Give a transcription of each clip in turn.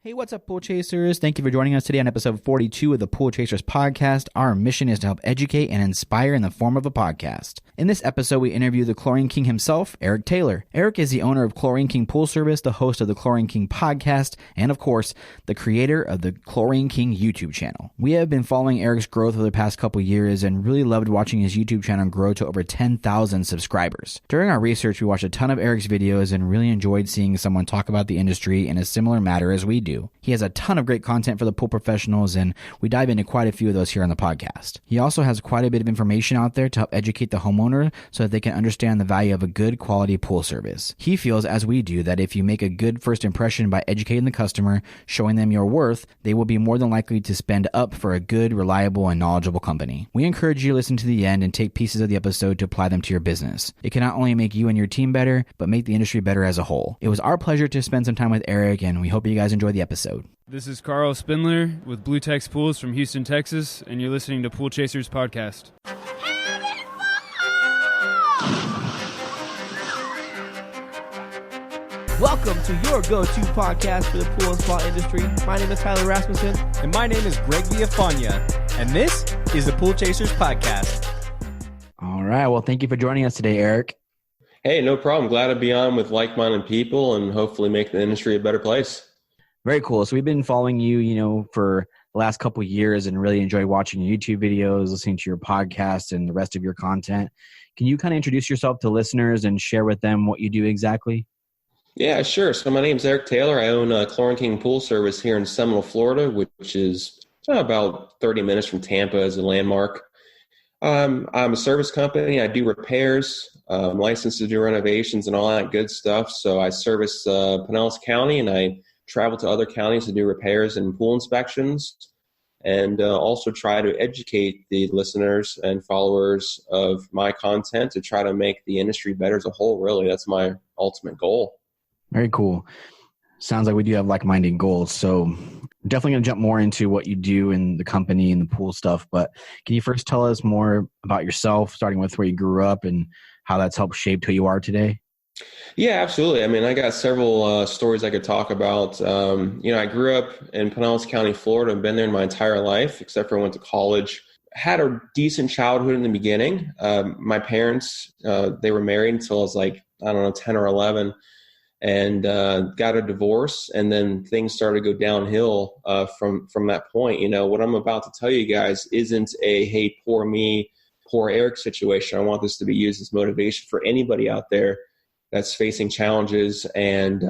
Hey, what's up, Pool Chasers? Thank you for joining us today on episode 42 of the Pool Chasers podcast. Our mission is to help educate and inspire in the form of a podcast. In this episode, we interview the Chlorine King himself, Erik Taylor. Erik is the owner of Chlorine King Pool Service, the host of the Chlorine King Podcast, and of course, the creator of the Chlorine King YouTube channel. We have been following Erik's growth over the past couple years and really loved watching his YouTube channel grow to over 10,000 subscribers. During our research, we watched a ton of Erik's videos and really enjoyed seeing someone talk about the industry in a similar matter as we do. He has a ton of great content for the pool professionals, and we dive into quite a few of those here on the podcast. He also has quite a bit of information out there to help educate the homeowner so that they can understand the value of a good quality pool service. He feels, as we do, that if you make a good first impression by educating the customer, showing them your worth, they will be more than likely to spend up for a good, reliable, and knowledgeable company. We encourage you to listen to the end and take pieces of the episode to apply them to your business. It can not only make you and your team better, but make the industry better as a whole. It was our pleasure to spend some time with Erik, and we hope you guys enjoy the episode. This is Carl Spindler with Blue Tex Pools from Houston, Texas, and you're listening to Pool Chasers Podcast. Welcome to your go-to podcast for the pool and spa industry. My name is Tyler Rasmussen. And my name is Greg Villafania. And this is the Pool Chasers Podcast. All right. Well, thank you for joining us today, Erik. Hey, no problem. Glad to be on with like-minded people and hopefully make the industry a better place. Very cool. So we've been following you, for the last couple of years and really enjoy watching your YouTube videos, listening to your podcast and the rest of your content. Can you kind of introduce yourself to listeners and share with them what you do exactly? Yeah, sure. So my name is Erik Taylor. I own Chlorine King Pool Service here in Seminole, Florida, which is about 30 minutes from Tampa as a landmark. I'm a service company. I do repairs. I'm licensed to do renovations and all that good stuff. So I service Pinellas County, and I travel to other counties to do repairs and pool inspections, and also try to educate the listeners and followers of my content to try to make the industry better as a whole. Really, that's my ultimate goal. Very cool. Sounds like we do have like-minded goals. So definitely going to jump more into what you do in the company and the pool stuff. But can you first tell us more about yourself, starting with where you grew up and how that's helped shape who you are today? Yeah, absolutely. I mean, I got several stories I could talk about. I grew up in Pinellas County, Florida. I've been there my entire life, except for I went to college. Had a decent childhood in the beginning. My parents, they were married until I was 10 or 11. And got a divorce, and then things started to go downhill from that point. What I'm about to tell you guys isn't a, hey, poor me, poor Erik situation. I want this to be used as motivation for anybody out there that's facing challenges and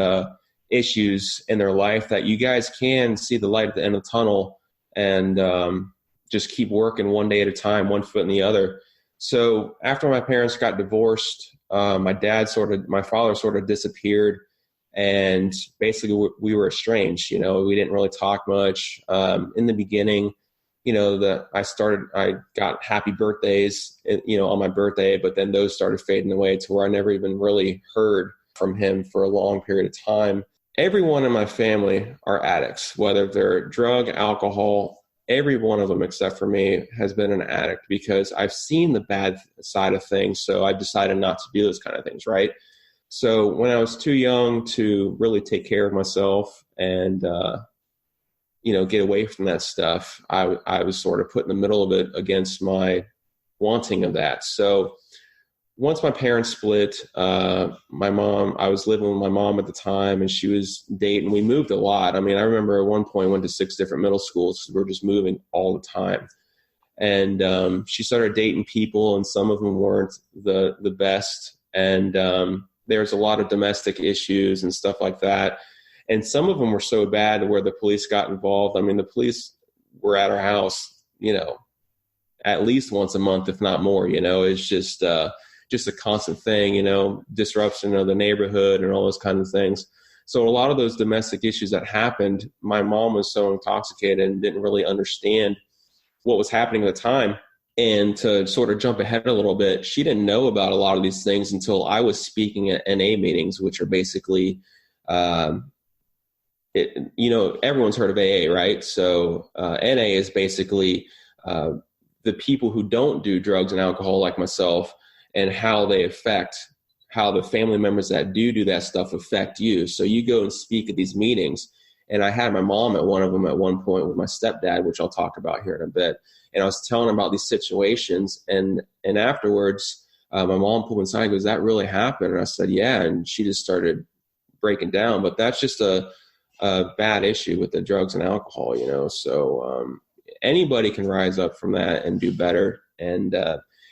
issues in their life, that you guys can see the light at the end of the tunnel and just keep working one day at a time, one foot in the other. So after my parents got divorced, my father sort of disappeared, and basically we were estranged. We didn't really talk much. In the beginning, I got happy birthdays, on my birthday, but then those started fading away to where I never even really heard from him for a long period of time. Everyone in my family are addicts, whether they're drug, alcohol. Every one of them, except for me, has been an addict, because I've seen the bad side of things. So I decided not to do those kind of things, right? So when I was too young to really take care of myself and, get away from that stuff, I was sort of put in the middle of it against my wanting of that. So once my parents split, I was living with my mom at the time, and she was dating. We moved a lot. I mean, I remember at one point went to 6 different middle schools. So we were just moving all the time. And she started dating people, and some of them weren't the best. And there's a lot of domestic issues and stuff like that. And some of them were so bad where the police got involved. I mean, the police were at our house, at least once a month, if not more. It's just a constant thing, disruption of the neighborhood and all those kinds of things. So a lot of those domestic issues that happened, my mom was so intoxicated and didn't really understand what was happening at the time. And to sort of jump ahead a little bit, she didn't know about a lot of these things until I was speaking at NA meetings, which are basically, everyone's heard of AA, right? So NA is basically the people who don't do drugs and alcohol like myself, and how the family members that do that stuff affect you. So you go and speak at these meetings, And I had my mom at one of them at one point with my stepdad, which I'll talk about here in a bit. And I was telling him about these situations. And afterwards, my mom pulled me aside and goes, "That really happened?" And I said, "Yeah." And she just started breaking down. But that's just a bad issue with the drugs and alcohol, So anybody can rise up from that and do better. And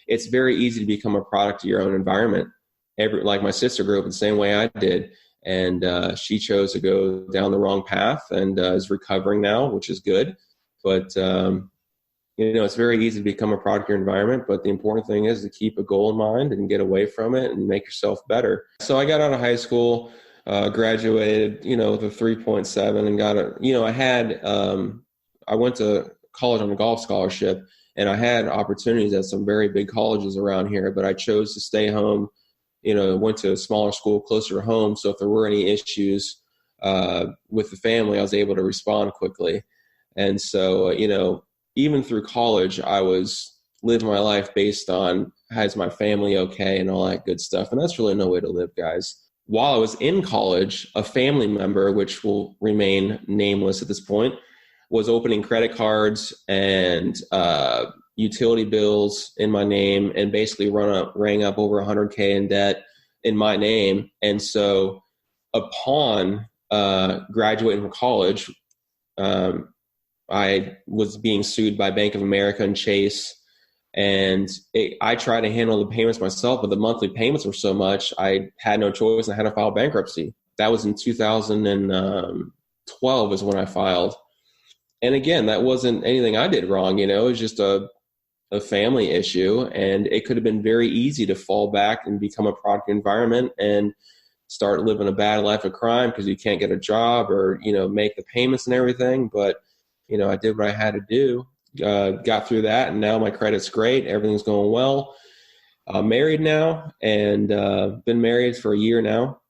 it's very easy to become a product of your own environment. Like my sister grew up the same way I did. And she chose to go down the wrong path and is recovering now, which is good. But, it's very easy to become a product of your environment. But the important thing is to keep a goal in mind and get away from it and make yourself better. So I got out of high school, graduated, with a 3.7 and I went to college on a golf scholarship, and I had opportunities at some very big colleges around here, but I chose to stay home. Went to a smaller school closer to home. So if there were any issues with the family, I was able to respond quickly. And so, even through college, I was living my life based on, is my family okay, and all that good stuff. And that's really no way to live, guys. While I was in college, a family member, which will remain nameless at this point, was opening credit cards and utility bills in my name, and basically rang up over $100K in debt in my name. And so upon graduating from college, I was being sued by Bank of America and Chase. And I tried to handle the payments myself, but the monthly payments were so much, I had no choice and I had to file bankruptcy. That was in 2012 is when I filed. And again, that wasn't anything I did wrong, it was just a family issue. And it could have been very easy to fall back and become a product environment and start living a bad life of crime because you can't get a job or, make the payments and everything. But, I did what I had to do, got through that. And now my credit's great. Everything's going well. I'm married now and been married for a year now.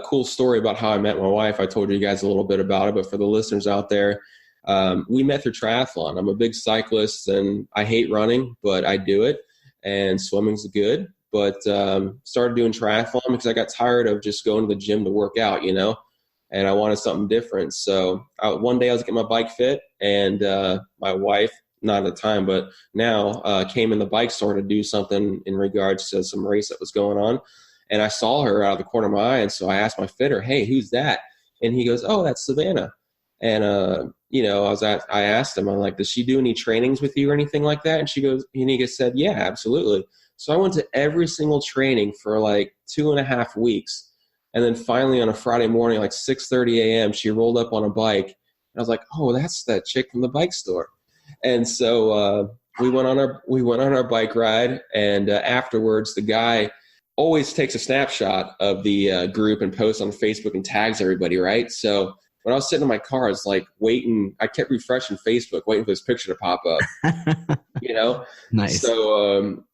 Cool story about how I met my wife. I told you guys a little bit about it, but for the listeners out there, we met through triathlon. I'm a big cyclist and I hate running, but I do it, and swimming's good. But started doing triathlon because I got tired of just going to the gym to work out, and I wanted something different. So one day I was getting my bike fit, and my wife, not at the time, but now came in the bike store to do something in regards to some race that was going on. And I saw her out of the corner of my eye. And so I asked my fitter, "Hey, who's that?" And he goes, "Oh, that's Savannah." And, I asked him, I'm like, "Does she do any trainings with you or anything like that?" And he said, "Yeah, absolutely." So I went to every single training for like 2.5 weeks. And then finally on a Friday morning, like 6:30 a.m., she rolled up on a bike. And I was like, "Oh, that's that chick from the bike store." And so we went on our bike ride. And afterwards, the guy always takes a snapshot of the group and posts on Facebook and tags everybody, right? So when I was sitting in my car, I was like waiting. I kept refreshing Facebook, waiting for this picture to pop up, Nice. So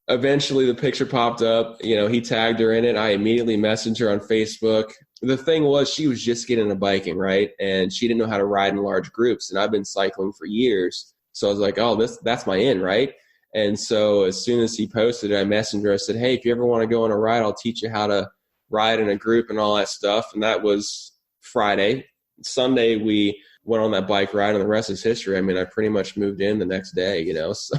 eventually the picture popped up. He tagged her in it. I immediately messaged her on Facebook. The thing was, she was just getting into biking, right? And she didn't know how to ride in large groups. And I've been cycling for years. So I was like, "Oh, that's my in, right?" And so as soon as he posted it, I messaged her. I said, "Hey, if you ever want to go on a ride, I'll teach you how to ride in a group and all that stuff." And that was Friday. Sunday, we went on that bike ride, and the rest is history. I mean, I pretty much moved in the next day, So.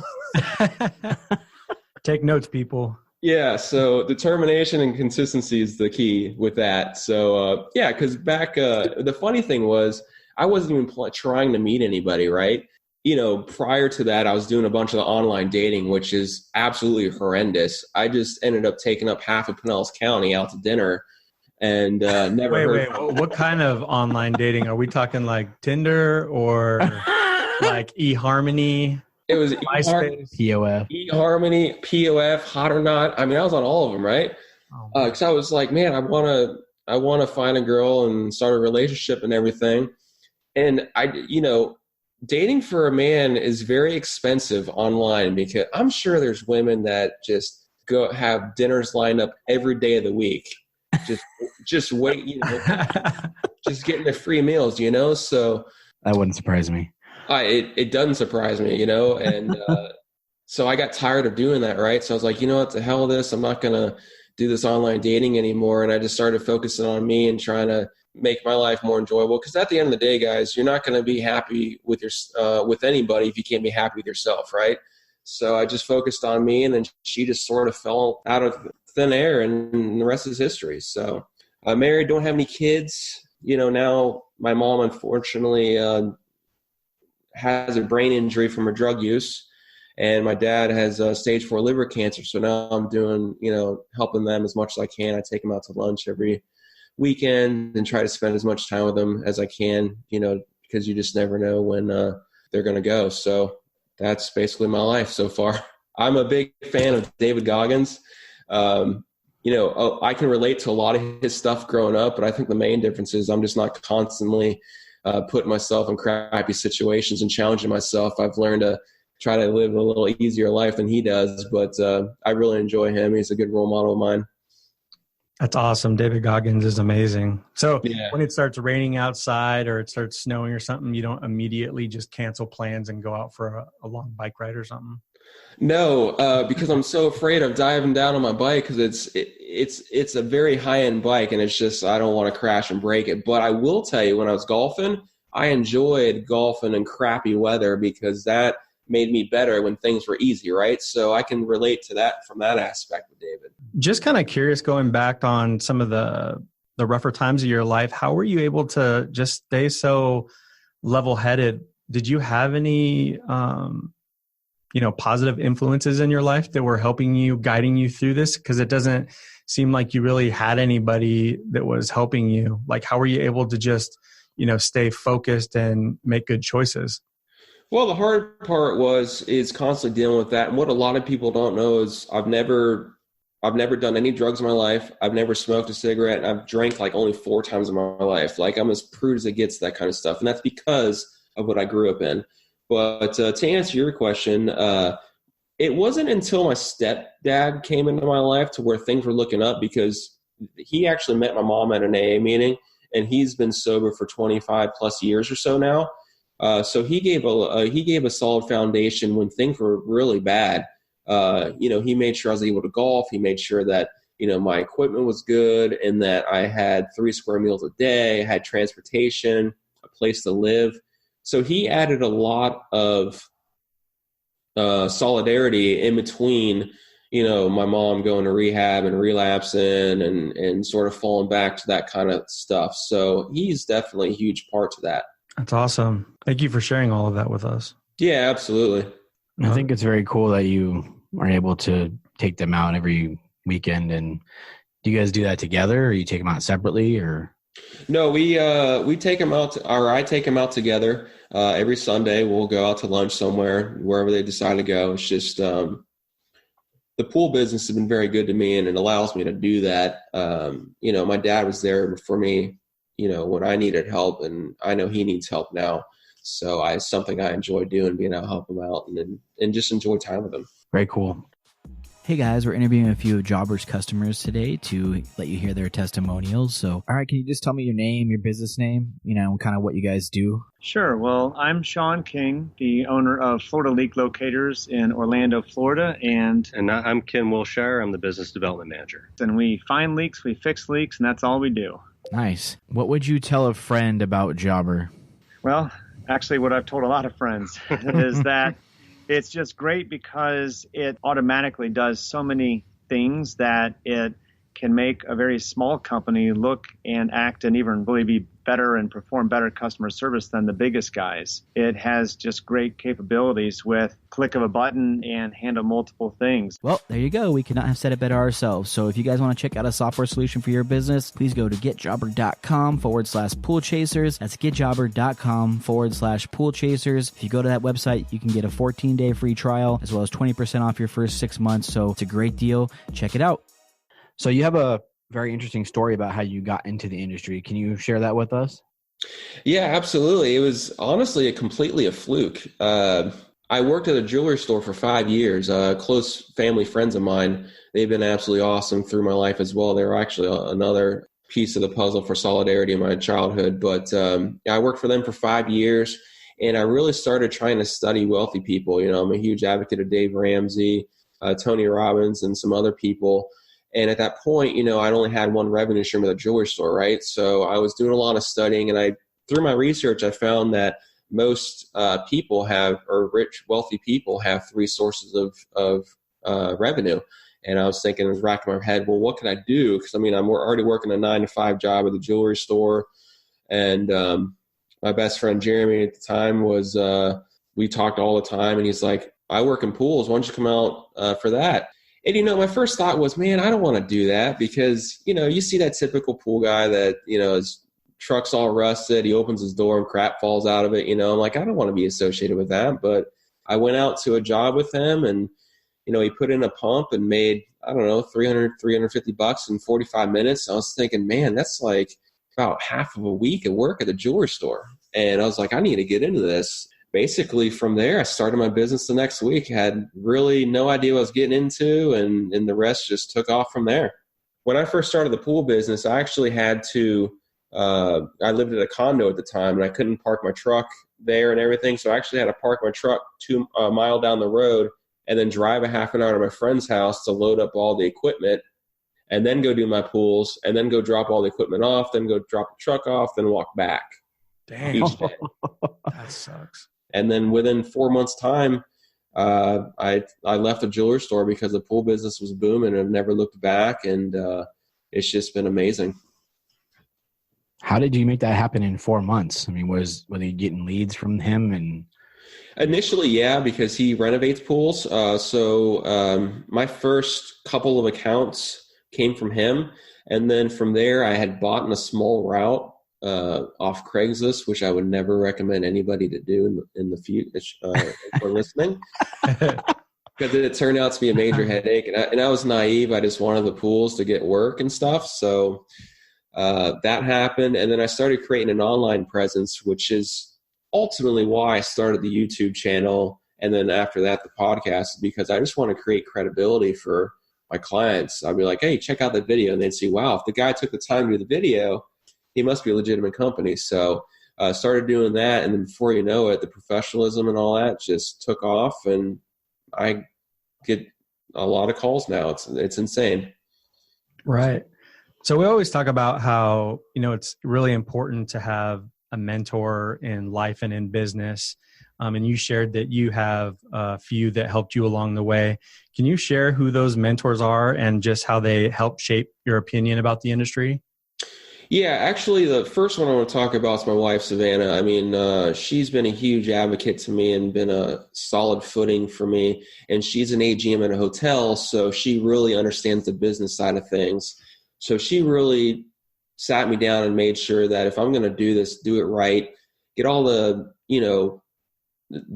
Take notes, people. Yeah, so determination and consistency is the key with that. So, because back, the funny thing was, I wasn't even trying to meet anybody, right? Prior to that, I was doing a bunch of the online dating, which is absolutely horrendous. I just ended up taking up half of Pinellas County out to dinner and never Wait, what kind of online dating? Are we talking like Tinder or like eHarmony? It was MySpace, POF. eHarmony, POF, Hot or Not. I mean, I was on all of them, right? Because I was like, man, I want to find a girl and start a relationship and everything. And dating for a man is very expensive online, because I'm sure there's women that just go have dinners lined up every day of the week. Just wait, just getting the free meals, So That wouldn't surprise me. It doesn't surprise me, and so I got tired of doing that, right? So I was like, what the hell with this? I'm not going to do this online dating anymore. And I just started focusing on me and trying to make my life more enjoyable. Because at the end of the day, guys, you're not going to be happy with with anybody if you can't be happy with yourself, right? So I just focused on me, and then she just sort of fell out of thin air, and the rest is history. So I'm married, don't have any kids. Now my mom, unfortunately, has a brain injury from her drug use, and my dad has stage 4 liver cancer. So now I'm doing, helping them as much as I can. I take them out to lunch every weekend and try to spend as much time with them as I can, because you just never know when they're going to go. So that's basically my life so far. I'm a big fan of David Goggins. I can relate to a lot of his stuff growing up, but I think the main difference is I'm just not constantly putting myself in crappy situations and challenging myself. I've learned to try to live a little easier life than he does, but I really enjoy him. He's a good role model of mine. That's awesome. David Goggins is amazing. So when it starts raining outside or it starts snowing or something, you don't immediately just cancel plans and go out for a long bike ride or something? No, because I'm so afraid of diving down on my bike, because it's a very high-end bike, and it's just I don't want to crash and break it. But I will tell you, when I was golfing, I enjoyed golfing in crappy weather because that made me better when things were easy, right? So I can relate to that from that aspect with David. Just kind of curious, going back on some of the rougher times of your life, how were you able to just stay so level-headed? Did you have any positive influences in your life that were helping you, guiding you through this? Because it doesn't seem like you really had anybody that was helping you. Like, how were you able to just, stay focused and make good choices? Well, the hard part is constantly dealing with that. And what a lot of people don't know is I've never done any drugs in my life. I've never smoked a cigarette. And I've drank like only 4 times in my life. Like, I'm as prude as it gets, that kind of stuff. And that's because of what I grew up in. But to answer your question, it wasn't until my stepdad came into my life to where things were looking up, because he actually met my mom at an AA meeting, and he's been sober for 25 plus years or so now. So he gave a solid foundation when things were really bad. He made sure I was able to golf. He made sure that, my equipment was good and that I had 3 square meals a day, had transportation, a place to live. So he added a lot of solidarity in between, my mom going to rehab and relapsing and sort of falling back to that kind of stuff. So he's definitely a huge part to that. That's awesome. Thank you for sharing all of that with us. Yeah, absolutely. I think it's very cool that you are able to take them out every weekend. And do you guys do that together, or you take them out separately, or? No, we take them out, or I take them out together. Every Sunday we'll go out to lunch somewhere, wherever they decide to go. It's just the pool business has been very good to me, and it allows me to do that. My dad was there for me, when I needed help, and I know he needs help now. So it's something I enjoy doing, being able to help him out and just enjoy time with him. Very cool. Hey guys, we're interviewing a few of Jobber's customers today to let you hear their testimonials. So, all right, can you just tell me your name, your business name, kind of what you guys do? Sure. Well, I'm Sean King, the owner of Florida Leak Locators in Orlando, Florida. And I'm Ken Wilshire. I'm the business development manager. And we find leaks, we fix leaks, and that's all we do. Nice. What would you tell a friend about Jobber? Well, actually, what I've told a lot of friends is that it's just great because it automatically does so many things that it can make a very small company look and act and even really be better and perform better customer service than the biggest guys. It has just great capabilities with click of a button and handle multiple things. Well, there you go. We could not have said it better ourselves. So if you guys want to check out a software solution for your business, please go to getjobber.com/pool chasers. That's getjobber.com/pool chasers. If you go to that website, you can get a 14-day free trial as well as 20% off your first 6 months. So it's a great deal. Check it out. So you have a very interesting story about how you got into the industry. Can you share that with us? Yeah, absolutely. It was honestly completely a fluke. I worked at a jewelry store for 5 years. Close family friends of mine, they've been absolutely awesome through my life as well. They were actually another piece of the puzzle for solidarity in my childhood. But I worked for them for 5 years, and I really started trying to study wealthy people. I'm a huge advocate of Dave Ramsey, Tony Robbins, and some other people. And at that point, I'd only had one revenue stream at a jewelry store, right? So I was doing a lot of studying, and through my research, I found that most people or rich, wealthy people have three sources of revenue. And I was thinking, I was racking my head, well, what can I do? Because I'm already working a 9-to-5 job at the jewelry store. And my best friend Jeremy at the time was, we talked all the time, and he's like, I work in pools. Why don't you come out for that? And, my first thought was, man, I don't want to do that because, you see that typical pool guy that, his truck's all rusted. He opens his door and crap falls out of it. I'm like, I don't want to be associated with that. But I went out to a job with him, and he put in a pump and made, I don't know, $350 in 45 minutes. I was thinking, man, that's like about half of a week of work at the jewelry store. And I was like, I need to get into this. Basically, from there, I started my business the next week. Had really no idea what I was getting into, and the rest just took off from there. When I first started the pool business, I actually had to, I lived at a condo at the time, and I couldn't park my truck there and everything. So I actually had to park my truck 2 mile down the road and then drive a half an hour to my friend's house to load up all the equipment, and then go do my pools, and then go drop all the equipment off, then go drop the truck off, then walk back. Dang. Each day. That sucks. And then within 4 months' time, I left the jewelry store because the pool business was booming, and I've never looked back, and it's just been amazing. How did you make that happen in 4 months? Were you getting leads from him? And initially, yeah, because he renovates pools. So my first couple of accounts came from him. And then from there, I had bought in a small route off Craigslist, which I would never recommend anybody to do in the future if we're listening. Because it turned out to be a major headache. And I was naive. I just wanted the pools to get work and stuff. So that happened. And then I started creating an online presence, which is ultimately why I started the YouTube channel, and then after that the podcast, because I just want to create credibility for my clients. I'd be like, hey, check out that video, and they'd see, wow, if the guy took the time to do the video, he must be a legitimate company. So I started doing that, and then before you know it, the professionalism and all that just took off, and I get a lot of calls now. It's insane. Right. So we always talk about how, it's really important to have a mentor in life and in business. And you shared that you have a few that helped you along the way. Can you share who those mentors are and just how they help shape your opinion about the industry? Yeah, actually, the first one I want to talk about is my wife, Savannah. She's been a huge advocate to me and been a solid footing for me. And she's an AGM at a hotel, so she really understands the business side of things. So she really sat me down and made sure that if I'm going to do this, do it right, get all the,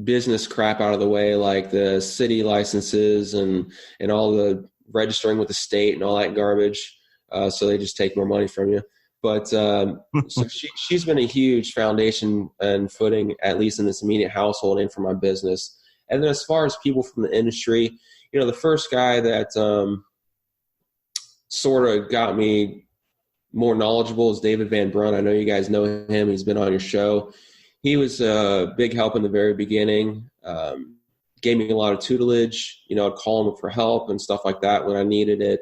business crap out of the way, like the city licenses and all the registering with the state and all that garbage. So they just take more money from you. But so she's been a huge foundation and footing, at least in this immediate household and for my business. And then as far as people from the industry, the first guy that sort of got me more knowledgeable is David Van Brunt. I know you guys know him. He's been on your show. He was a big help in the very beginning. Gave me a lot of tutelage. I'd call him for help and stuff like that when I needed it.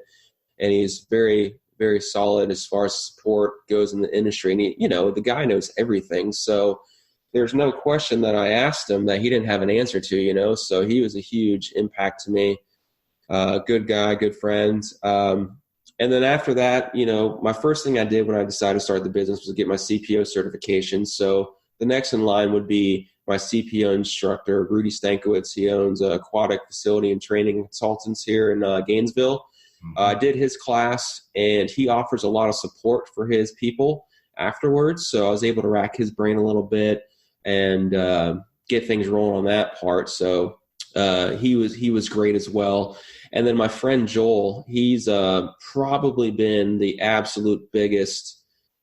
And he's very, very solid as far as support goes in the industry. And he, the guy knows everything. So there's no question that I asked him that he didn't have an answer to, so he was a huge impact to me. Good guy, good friend. And then after that, my first thing I did when I decided to start the business was get my CPO certification. So the next in line would be my CPO instructor, Rudy Stankiewicz. He owns an aquatic facility and training consultants here in Gainesville. I did his class, and he offers a lot of support for his people afterwards. So I was able to rack his brain a little bit and get things rolling on that part. So he was great as well. And then my friend Joel, he's probably been the absolute biggest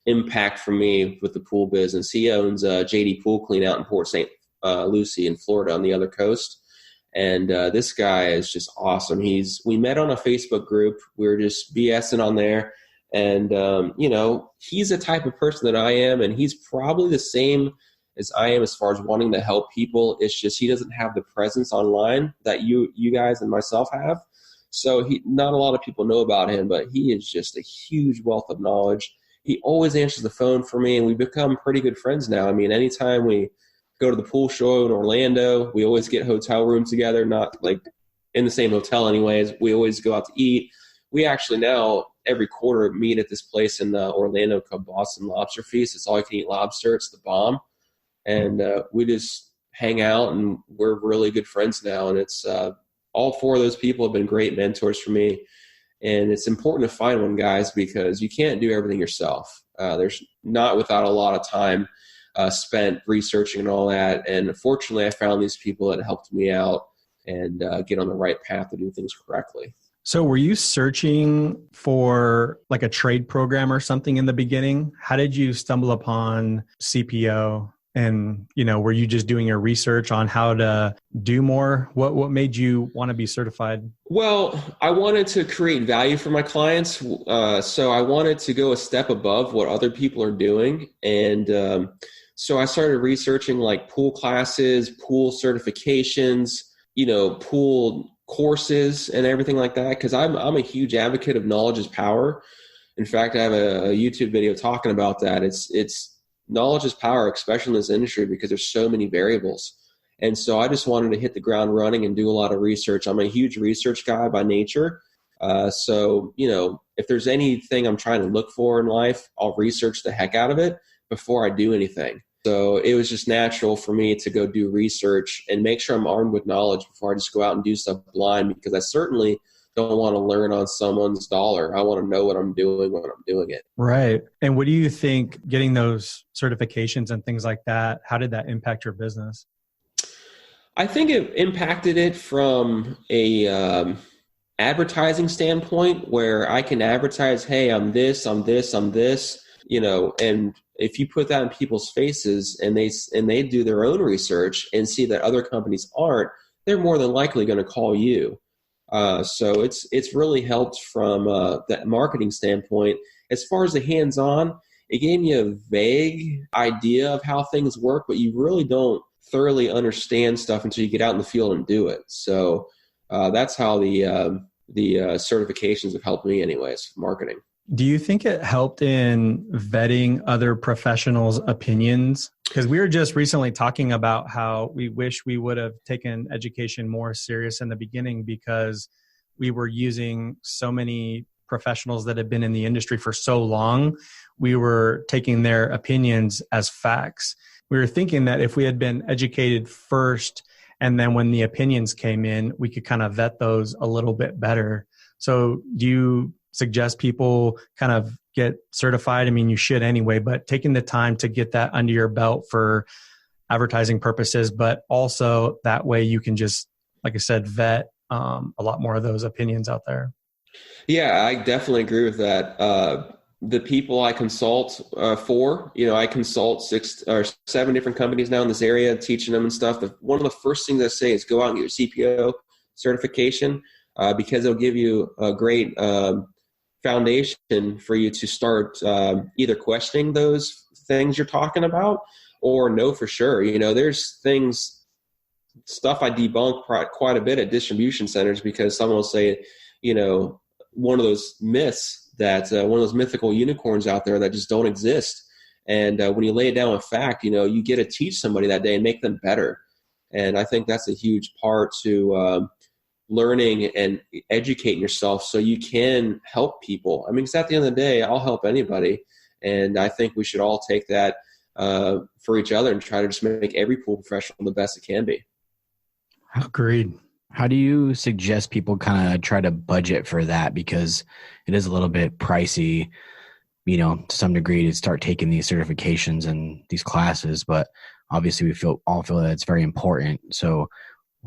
impact for me with the pool business. He owns JD Pool Clean out in Port St. Lucie in Florida on the other coast. And this guy is just awesome. We met on a Facebook group. We were just BSing on there. And, he's the type of person that I am, and he's probably the same as I am as far as wanting to help people. It's just he doesn't have the presence online that you guys and myself have. So not a lot of people know about him, but he is just a huge wealth of knowledge. He always answers the phone for me, and we've become pretty good friends now. I mean, anytime we go to the pool show in Orlando, we always get hotel rooms together, not like in the same hotel anyways. We always go out to eat. We actually now every quarter meet at this place in Orlando called Boston Lobster Feast. It's all you can eat lobster. It's the bomb. And we just hang out, and we're really good friends now. And it's all four of those people have been great mentors for me. And it's important to find one, guys, because you can't do everything yourself. There's not without a lot of time spent researching and all that. And fortunately, I found these people that helped me out and get on the right path to do things correctly. So were you searching for like a trade program or something in the beginning? How did you stumble upon CPO? And, were you just doing your research on how to do more? What made you want to be certified? Well, I wanted to create value for my clients. So I wanted to go a step above what other people are doing. And so I started researching like pool classes, pool certifications, pool courses and everything like that. Because I'm a huge advocate of knowledge is power. In fact, I have a YouTube video talking about that. It's knowledge is power, especially in this industry, because there's so many variables. And so I just wanted to hit the ground running and do a lot of research. I'm a huge research guy by nature. So, if there's anything I'm trying to look for in life, I'll research the heck out of it before I do anything. So it was just natural for me to go do research and make sure I'm armed with knowledge before I just go out and do stuff blind, because I certainly don't want to learn on someone's dollar. I want to know what I'm doing when I'm doing it. Right. And what do you think getting those certifications and things like that, how did that impact your business? I think it impacted it from a advertising standpoint, where I can advertise, hey, I'm this, I'm this, I'm this, and if you put that in people's faces and they do their own research and see that other companies aren't, they're more than likely going to call you. So it's really helped from that marketing standpoint. As far as the hands-on, it gave me a vague idea of how things work, but you really don't thoroughly understand stuff until you get out in the field and do it. So that's how the certifications have helped me anyways, marketing. Do you think it helped in vetting other professionals' opinions? Because we were just recently talking about how we wish we would have taken education more serious in the beginning, because we were using so many professionals that had been in the industry for so long. We were taking their opinions as facts. We were thinking that if we had been educated first, and then when the opinions came in, we could kind of vet those a little bit better. So do you suggest people kind of get certified? I mean, you should anyway, but taking the time to get that under your belt for advertising purposes, but also that way you can just, like I said, vet a lot more of those opinions out there. Yeah, I definitely agree with that. The people I consult for, I consult 6 or 7 different companies now in this area, teaching them and stuff. One of the first things I say is go out and get your CPO certification, because it'll give you a great foundation for you to start either questioning those things you're talking about or know for sure. There's stuff I debunk quite a bit at distribution centers, because someone will say, one of those myths that one of those mythical unicorns out there that just don't exist. And when you lay it down with fact, you get to teach somebody that day and make them better. And I think that's a huge part to learning and educating yourself so you can help people. I mean, because at the end of the day, I'll help anybody. And I think we should all take that for each other and try to just make every pool professional the best it can be. Agreed. How do you suggest people kind of try to budget for that? Because it is a little bit pricey, to some degree, to start taking these certifications and these classes, but obviously we all feel that it's very important. So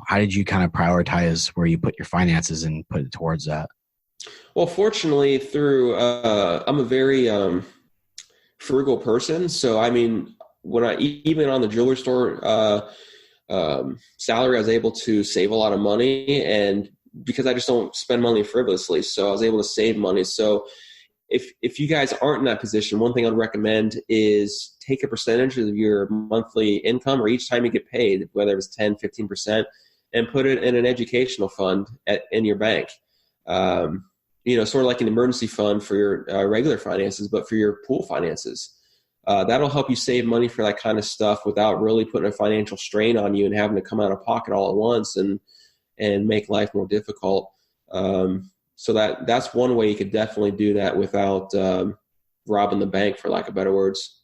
how did you kind of prioritize where you put your finances and put it towards that? Well, fortunately, through I'm a very frugal person. So, I mean, when even on the jewelry store salary, I was able to save a lot of money, and because I just don't spend money frivolously. So I was able to save money. So if you guys aren't in that position, one thing I'd recommend is take a percentage of your monthly income or each time you get paid, whether it's 10, 15%, and put it in an educational fund in your bank. Sort of like an emergency fund for your regular finances, but for your pool finances. That'll help you save money for that kind of stuff without really putting a financial strain on you and having to come out of pocket all at once and make life more difficult. So that's one way you could definitely do that without robbing the bank, for lack of better words.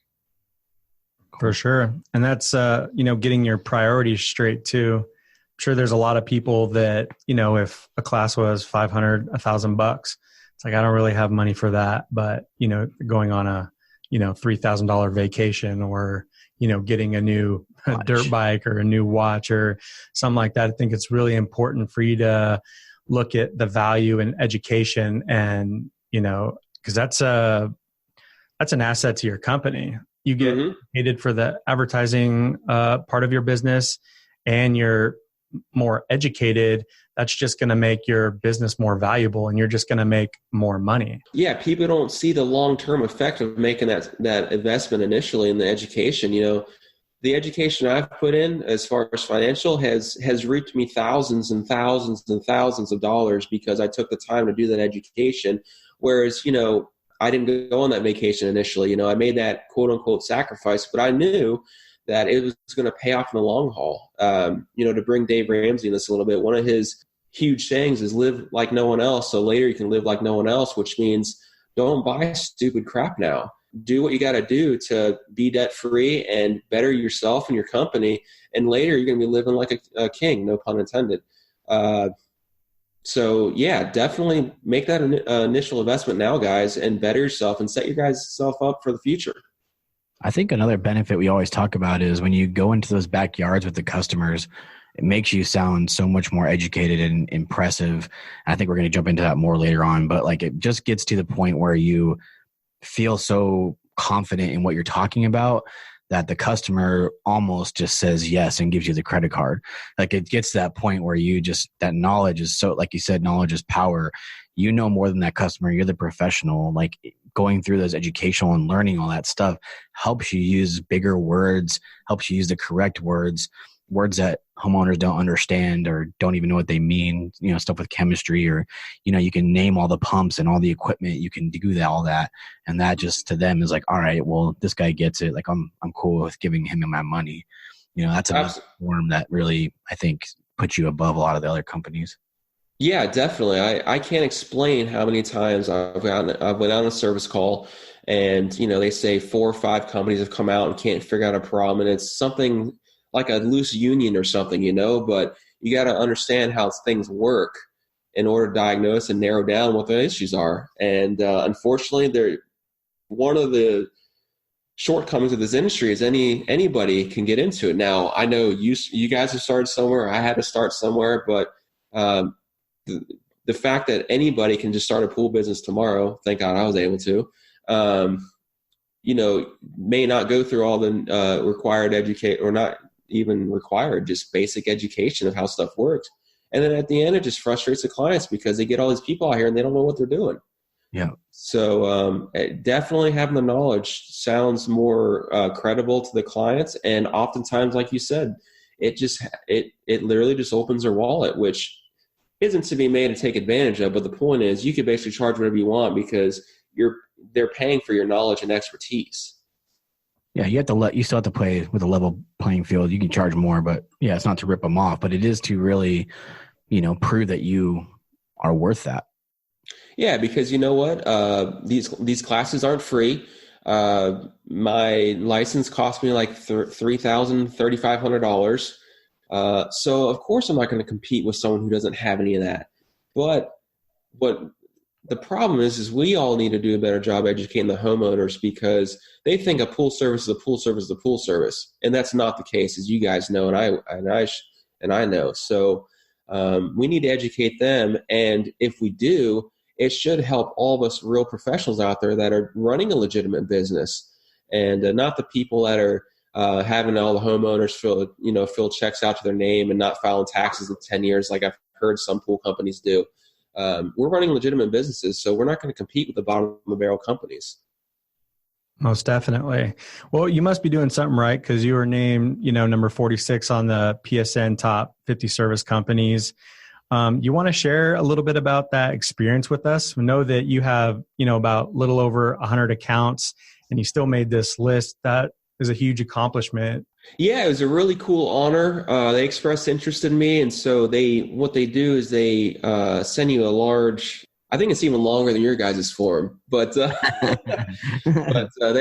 For sure. And that's, getting your priorities straight too. I'm sure there's a lot of people that, if a class was $500, $1,000, it's like, I don't really have money for that. But, going on a, $3,000 vacation or, getting a new dirt bike or a new watch or something like that. I think it's really important for you to look at the value in education and, because that's an asset to your company. You get paid for the advertising part of your business and you're more educated. That's just going to make your business more valuable and you're just going to make more money. Yeah. People don't see the long-term effect of making that investment initially in the education. The education I've put in as far as financial has reaped me thousands and thousands and thousands of dollars because I took the time to do that education. Whereas, I didn't go on that vacation initially. I made that quote unquote sacrifice, but I knew that it was going to pay off in the long haul. To bring Dave Ramsey in this a little bit, one of his huge sayings is live like no one else. So later you can live like no one else, which means don't buy stupid crap now. Do what you got to do to be debt free and better yourself and your company. And later you're going to be living like a king, no pun intended. So yeah, definitely make that initial investment now, guys, and better yourself and set your guys self up for the future. I think another benefit we always talk about is when you go into those backyards with the customers, it makes you sound so much more educated and impressive. I think we're going to jump into that more later on, but like it just gets to the point where you feel so confident in what you're talking about that the customer almost just says yes and gives you the credit card. Like it gets to that point where that knowledge is so, like you said, knowledge is power. You know more than that customer. You're the professional. Like going through those educational and learning all that stuff helps you use bigger words, helps you use the correct words that homeowners don't understand or don't even know what they mean, stuff with chemistry or, you can name all the pumps and all the equipment, you can do all that. And that just to them is like, all right, well, this guy gets it. Like I'm cool with giving him my money. That's a form that really, I think, puts you above a lot of the other companies. Yeah, definitely. I can't explain how many times I've went on a service call and, they say 4 or 5 companies have come out and can't figure out a problem. And it's something like a loose union or something, but you got to understand how things work in order to diagnose and narrow down what the issues are. And unfortunately, one of the shortcomings of this industry is anybody can get into it. Now, I know you guys have started somewhere. I had to start somewhere, but the fact that anybody can just start a pool business tomorrow, thank God I was able to, may not go through all the required educate or not even required, just basic education of how stuff works. And then at the end, it just frustrates the clients because they get all these people out here and they don't know what they're doing. Yeah. So definitely having the knowledge sounds more credible to the clients. And oftentimes, like you said, it literally just opens their wallet, which isn't to be made to take advantage of. But the point is you can basically charge whatever you want because they're paying for your knowledge and expertise. Yeah, you still have to play with a level playing field. You can charge more, but yeah, it's not to rip them off, but it is to really, prove that you are worth that. Yeah, because you know what? These classes aren't free. My license cost me like $3,000, $3,500. So of course I'm not going to compete with someone who doesn't have any of that. But what the problem is we all need to do a better job educating the homeowners because they think a pool service is a pool service is a pool service, and that's not the case, as you guys know, and I know. So we need to educate them, and if we do, it should help all of us real professionals out there that are running a legitimate business, and not the people that are having all the homeowners fill checks out to their name and not filing taxes in 10 years, like I've heard some pool companies do. We're running legitimate businesses, so we're not going to compete with the bottom of the barrel companies. Most definitely. Well, you must be doing something right because you were named, number 46 on the PSN top 50 service companies. You want to share a little bit about that experience with us? We know that you have, about little over 100 accounts, and you still made this list. That is a huge accomplishment. Yeah, it was a really cool honor. They expressed interest in me, and so what they do is they send you a large. I think it's even longer than your guys' form, but they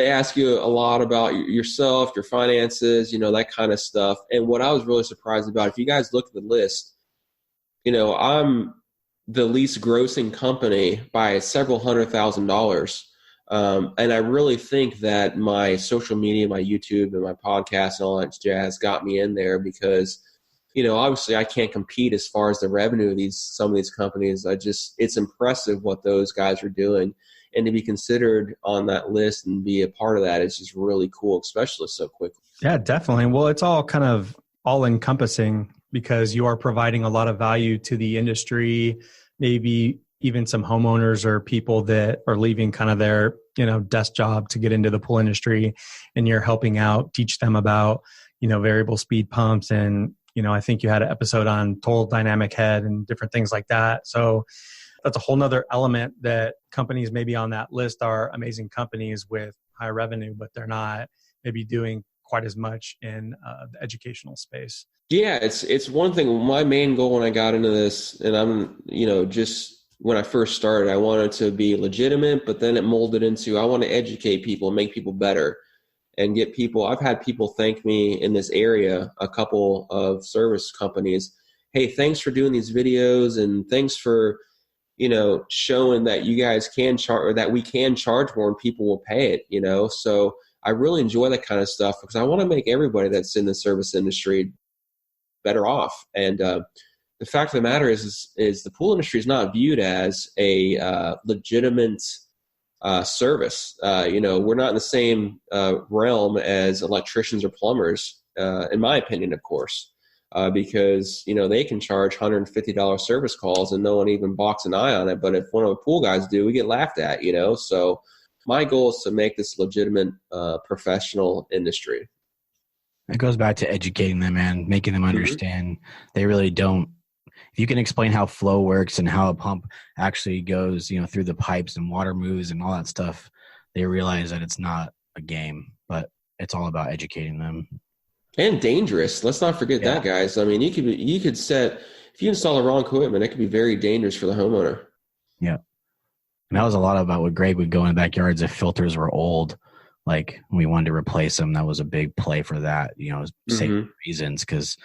ask you a lot about yourself, your finances, that kind of stuff. And what I was really surprised about, if you guys look at the list, I'm the least grossing company by several $100,000. And I really think that my social media, my YouTube and my podcast and all that jazz got me in there because, obviously I can't compete as far as the revenue of some of these companies. It's impressive what those guys are doing, and to be considered on that list and be a part of that is just really cool, especially so quickly. Yeah, definitely. Well, it's all kind of all encompassing because you are providing a lot of value to the industry, maybe even some homeowners or people that are leaving kind of their, desk job to get into the pool industry, and you're helping out, teach them about, variable speed pumps. And, I think you had an episode on total dynamic head and different things like that. So that's a whole nother element that companies maybe on that list are amazing companies with high revenue, but they're not maybe doing quite as much in the educational space. Yeah, it's one thing. My main goal when I got into this, and I'm, just when I first started, I wanted to be legitimate, but then it molded into, I want to educate people and make people better and get people. I've had people thank me in this area, a couple of service companies. Hey, thanks for doing these videos, and thanks for, showing that you guys can charge, or that we can charge more and people will pay it, So I really enjoy that kind of stuff because I want to make everybody that's in the service industry better off. And the fact of the matter is the pool industry is not viewed as a legitimate service. We're not in the same realm as electricians or plumbers, in my opinion, of course, because, they can charge $150 service calls and no one even balks an eye on it. But if one of the pool guys do, we get laughed at, So my goal is to make this legitimate professional industry. It goes back to educating them and making them understand. They really don't. If you can explain how flow works and how a pump actually goes, through the pipes and water moves and all that stuff, they realize that it's not a game, but it's all about educating them. And dangerous. Let's not forget that, guys. I mean, you could set, if you install the wrong equipment, it could be very dangerous for the homeowner. Yeah. And that was a lot about what Greg would go in the backyards if filters were old. Like we wanted to replace them. That was a big play for that, safety reasons. Cause,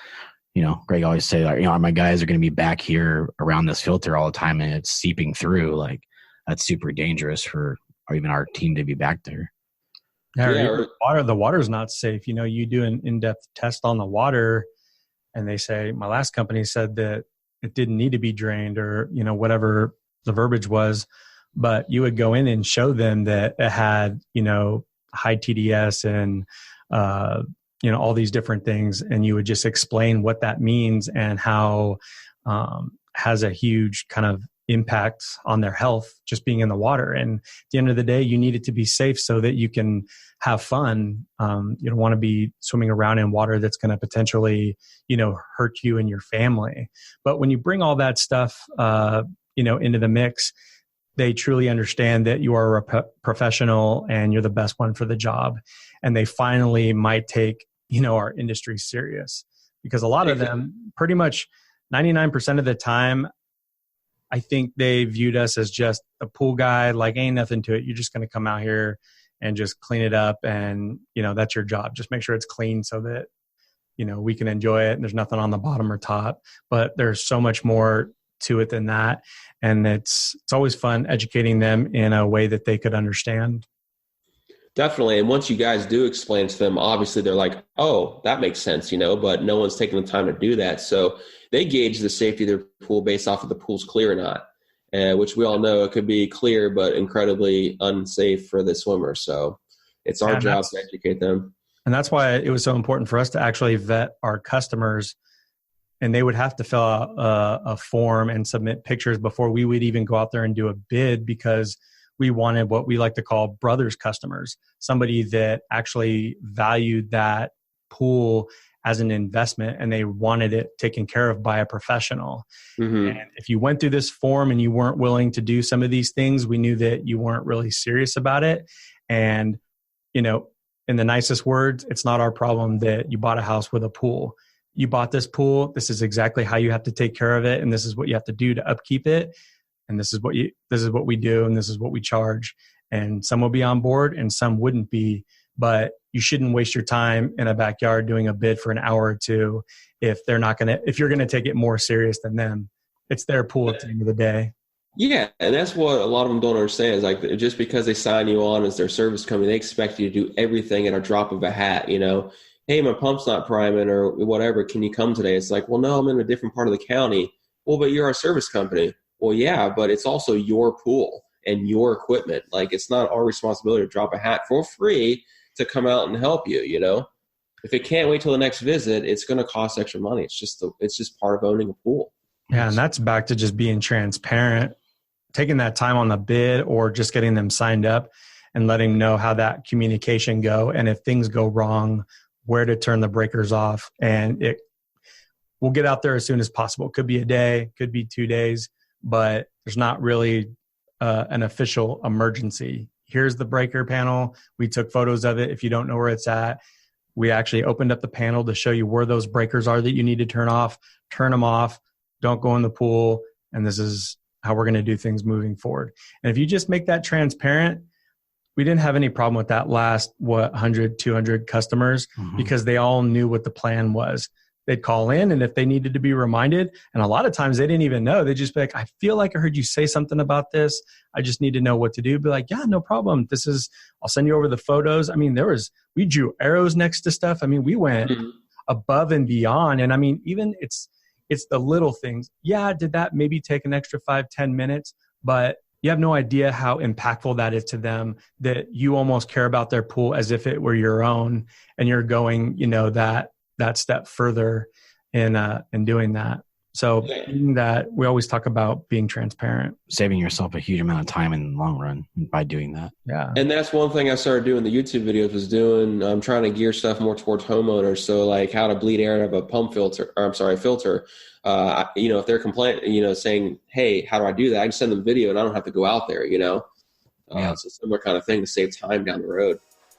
Greg always say, like, my guys are going to be back here around this filter all the time and it's seeping through. Like that's super dangerous for even our team to be back there. Yeah, the water's not safe. You do an in-depth test on the water and they say, my last company said that it didn't need to be drained or, whatever the verbiage was, but you would go in and show them that it had, high TDS and, all these different things. And you would just explain what that means and how has a huge kind of impact on their health just being in the water. And at the end of the day, you need it to be safe so that you can have fun. You don't want to be swimming around in water that's going to potentially, hurt you and your family. But when you bring all that stuff, into the mix, they truly understand that you are a professional and you're the best one for the job. And they finally might take, our industry serious, because a lot of them, pretty much 99% of the time, I think they viewed us as just a pool guy, like ain't nothing to it. You're just going to come out here and just clean it up. And, that's your job. Just make sure it's clean so that, we can enjoy it and there's nothing on the bottom or top. But there's so much more to it than that. And it's always fun educating them in a way that they could understand. Definitely. And once you guys do explain to them, obviously they're like, oh, that makes sense, but no one's taking the time to do that. So they gauge the safety of their pool based off of the pool's clear or not, which we all know it could be clear, but incredibly unsafe for the swimmer. So it's our job to educate them. And that's why it was so important for us to actually vet our customers, and they would have to fill out a form and submit pictures before we would even go out there and do a bid, because we wanted what we like to call brothers customers, somebody that actually valued that pool as an investment, and they wanted it taken care of by a professional. And if you went through this form and you weren't willing to do some of these things, we knew that you weren't really serious about it. And, you know, in the nicest words, it's not our problem that you bought a house with a pool. You bought this pool. This is exactly how you have to take care of it. And this is what you have to do to upkeep it. And this is what we do. And this is what we charge. And some will be on board and some wouldn't be, but you shouldn't waste your time in a backyard doing a bid for an hour or two if you're going to take it more serious than them. It's their pool at the end of the day. Yeah, and that's what a lot of them don't understand is like just because they sign you on as their service company, they expect you to do everything at a drop of a hat, you know. Hey, my pump's not priming or whatever. Can you come today? It's like, well, no, I'm in a different part of the county. Well, but you're our service company. Well, yeah, but it's also your pool and your equipment. Like, it's not our responsibility to drop a hat for free to come out and help you, you know. If it can't wait till the next visit, it's going to cost extra money. It's just part of owning a pool. Yeah, and that's back to just being transparent, taking that time on the bid or just getting them signed up and letting them know how that communication go. And if things go wrong, where to turn the breakers off. And we'll get out there as soon as possible. Could be a day, could be 2 days, but there's not really an official emergency. Here's the breaker panel. We took photos of it. If you don't know where it's at, we actually opened up the panel to show you where those breakers are that you need to turn off, turn them off, don't go in the pool. And this is how we're going to do things moving forward. And if you just make that transparent, we didn't have any problem with that last, 100, 200 customers because they all knew what the plan was. They'd call in, and if they needed to be reminded, and a lot of times they didn't even know, they'd just be like, I feel like I heard you say something about this. I just need to know what to do. Be like, yeah, no problem. I'll send you over the photos. I mean, we drew arrows next to stuff. I mean, we went above and beyond. And I mean, even it's the little things. Yeah, did that maybe take an extra 5-10 minutes? But you have no idea how impactful that is to them, that you almost care about their pool as if it were your own, and you're going, you know, that step further in doing that. So that we always talk about being transparent, saving yourself a huge amount of time in the long run by doing that. Yeah. And that's one thing I started doing the YouTube videos was I'm trying to gear stuff more towards homeowners. So like how to bleed air out of a filter. You know, if they're complaining, you know, saying, hey, how do I do that? I can send them a video and I don't have to go out there, you know. It's a similar kind of thing to save time down the road.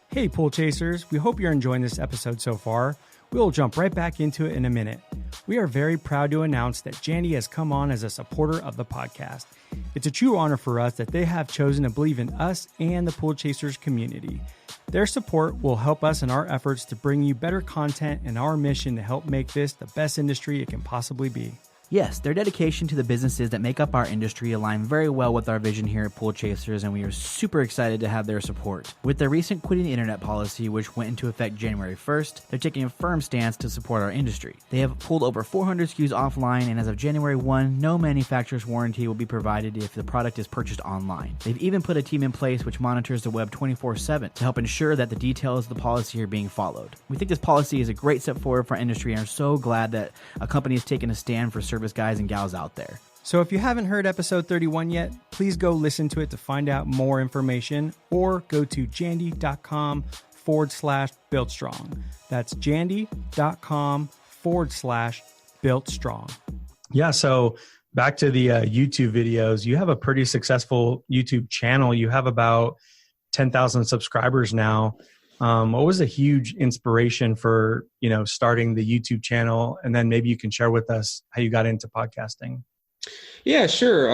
Hey, Pool Chasers. We hope you're enjoying this episode so far. We'll jump right back into it in a minute. We are very proud to announce that Jandy has come on as a supporter of the podcast. It's a true honor for us that they have chosen to believe in us and the Pool Chasers community. Their support will help us in our efforts to bring you better content and our mission to help make this the best industry it can possibly be. Yes, their dedication to the businesses that make up our industry align very well with our vision here at Pool Chasers, and we are super excited to have their support. With their recent quitting the internet policy, which went into effect January 1st, they're taking a firm stance to support our industry. They have pulled over 400 SKUs offline, and as of January 1, no manufacturer's warranty will be provided if the product is purchased online. They've even put a team in place which monitors the web 24/7 to help ensure that the details of the policy are being followed. We think this policy is a great step forward for our industry and are so glad that a company has taken a stand for service guys and gals out there. So if you haven't heard episode 31 yet, please go listen to it to find out more information, or go to jandy.com/builtstrong. That's jandy.com/builtstrong. Yeah. So back to the YouTube videos, you have a pretty successful YouTube channel. You have about 10,000 subscribers now. What was a huge inspiration for, you know, starting the YouTube channel? And then maybe you can share with us how you got into podcasting. Yeah, sure.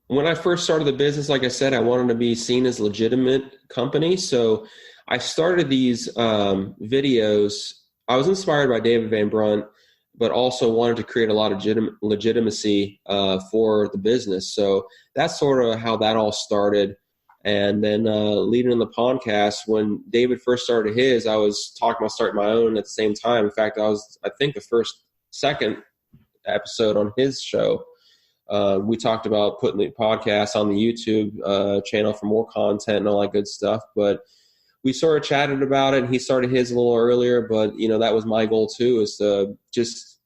When I first started the business, like I said, I wanted to be seen as a legitimate company. So I started these videos. I was inspired by David Van Brunt, but also wanted to create a lot of legitimacy for the business. So that's sort of how that all started. And then leading in the podcast, when David first started his, I was talking about starting my own at the same time. In fact, I think the second episode on his show, we talked about putting the podcast on the YouTube channel for more content and all that good stuff. But we sort of chatted about it, and he started his a little earlier. But, you know, that was my goal too, is to just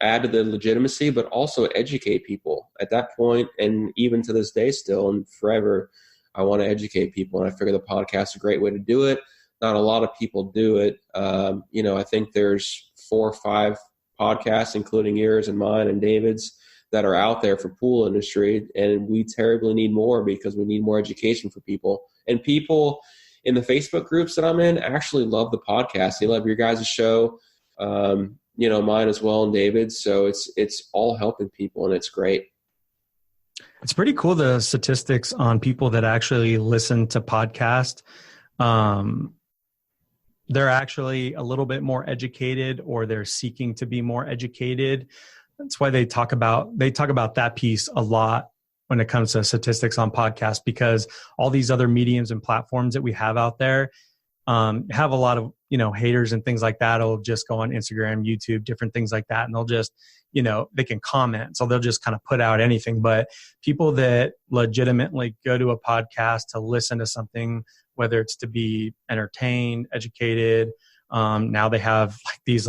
add to the legitimacy, but also educate people at that point. And even to this day still and forever, I want to educate people, and I figure the podcast is a great way to do it. not a lot of people do it. I think there's 4 or 5 podcasts, including yours and mine and David's, that are out there for pool industry. And we terribly need more because we need more education for people. And people in the Facebook groups that I'm in actually love the podcast. They love your guys' show, mine as well and David's. So it's all helping people, and it's great. It's pretty cool, the statistics on people that actually listen to podcasts. They're actually a little bit more educated, or they're seeking to be more educated. That's why they talk about that piece a lot when it comes to statistics on podcasts, because all these other mediums and platforms that we have out there have a lot of, haters and things like that. It'll just go on Instagram, YouTube, different things like that. And they'll just, they can comment. So they'll just kind of put out anything. But people that legitimately go to a podcast to listen to something, whether it's to be entertained, educated, now they have these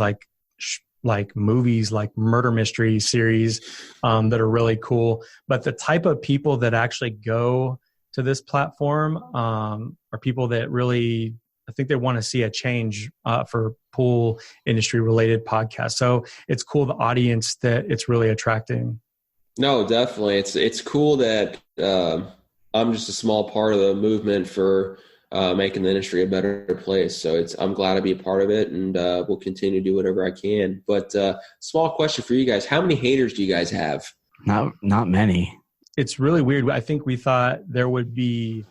movies, like murder mystery series that are really cool. But the type of people that actually go to this platform are people that really, I think they want to see a change for pool industry related podcasts. So it's cool, the audience that it's really attracting. No, definitely. It's cool that I'm just a small part of the movement for making the industry a better place. So I'm glad to be a part of it, and we'll continue to do whatever I can. But small question for you guys. How many haters do you guys have? Not many. It's really weird. I think we thought there would be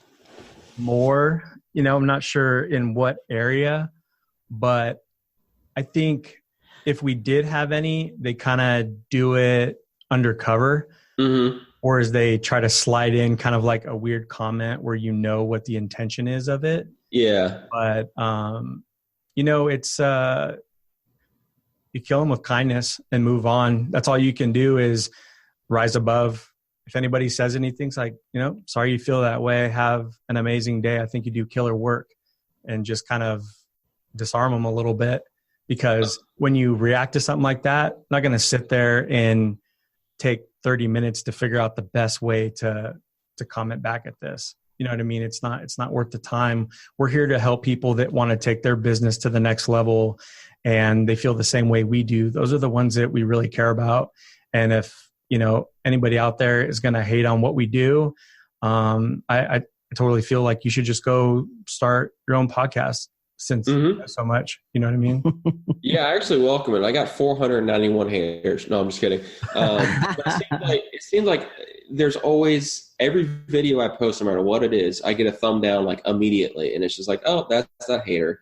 more, I'm not sure in what area, but I think if we did have any, they kind of do it undercover. Mm-hmm. Or as they try to slide in kind of like a weird comment where what the intention is of it. Yeah. But, it's, you kill them with kindness and move on. That's all you can do is rise above. If anybody says anything, it's like, sorry you feel that way. Have an amazing day. I think you do killer work, and just kind of disarm them a little bit, because when you react to something like that, I'm not going to sit there and take 30 minutes to figure out the best way to comment back at this. You know what I mean? It's not worth the time. We're here to help people that want to take their business to the next level, and they feel the same way we do. Those are the ones that we really care about. And if, anybody out there is going to hate on what we do, I totally feel like you should just go start your own podcast, since you know so much. You know what I mean? Yeah, I actually welcome it. I got 491 haters. No, I'm just kidding. But it seems like there's always, every video I post, no matter what it is, I get a thumb down immediately. And it's just like, oh, that's that hater,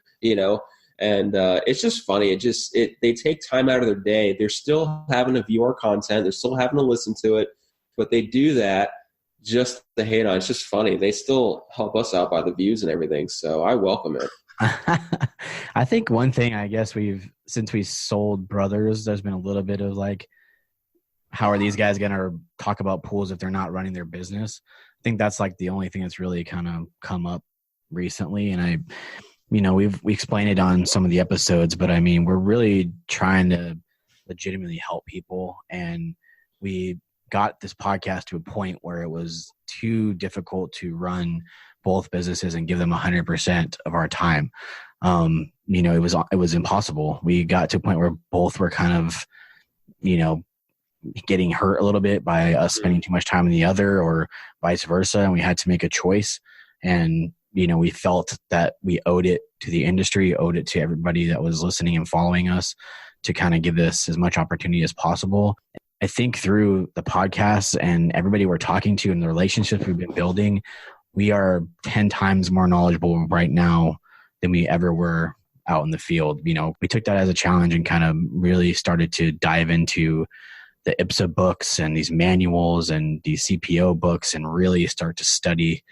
And it's just funny. They take time out of their day. They're still having to view our content. They're still having to listen to it. But they do that just to hate on. It's just funny. They still help us out by the views and everything. So I welcome it. I think one thing, I guess since we sold Brothers, there's been a little bit of how are these guys going to talk about pools if they're not running their business? I think that's the only thing that's really kind of come up recently. And we explained it on some of the episodes, but we're really trying to legitimately help people. And we got this podcast to a point where it was too difficult to run both businesses and give them 100% of our time. It was impossible. We got to a point where both were kind of, getting hurt a little bit by us spending too much time on the other, or vice versa. And we had to make a choice. And, we felt that we owed it to the industry, owed it to everybody that was listening and following us, to kind of give this as much opportunity as possible. I think through the podcast and everybody we're talking to and the relationships we've been building, we are 10 times more knowledgeable right now than we ever were out in the field. We took that as a challenge and kind of really started to dive into the IPSA books and these manuals and these CPO books, and really start to study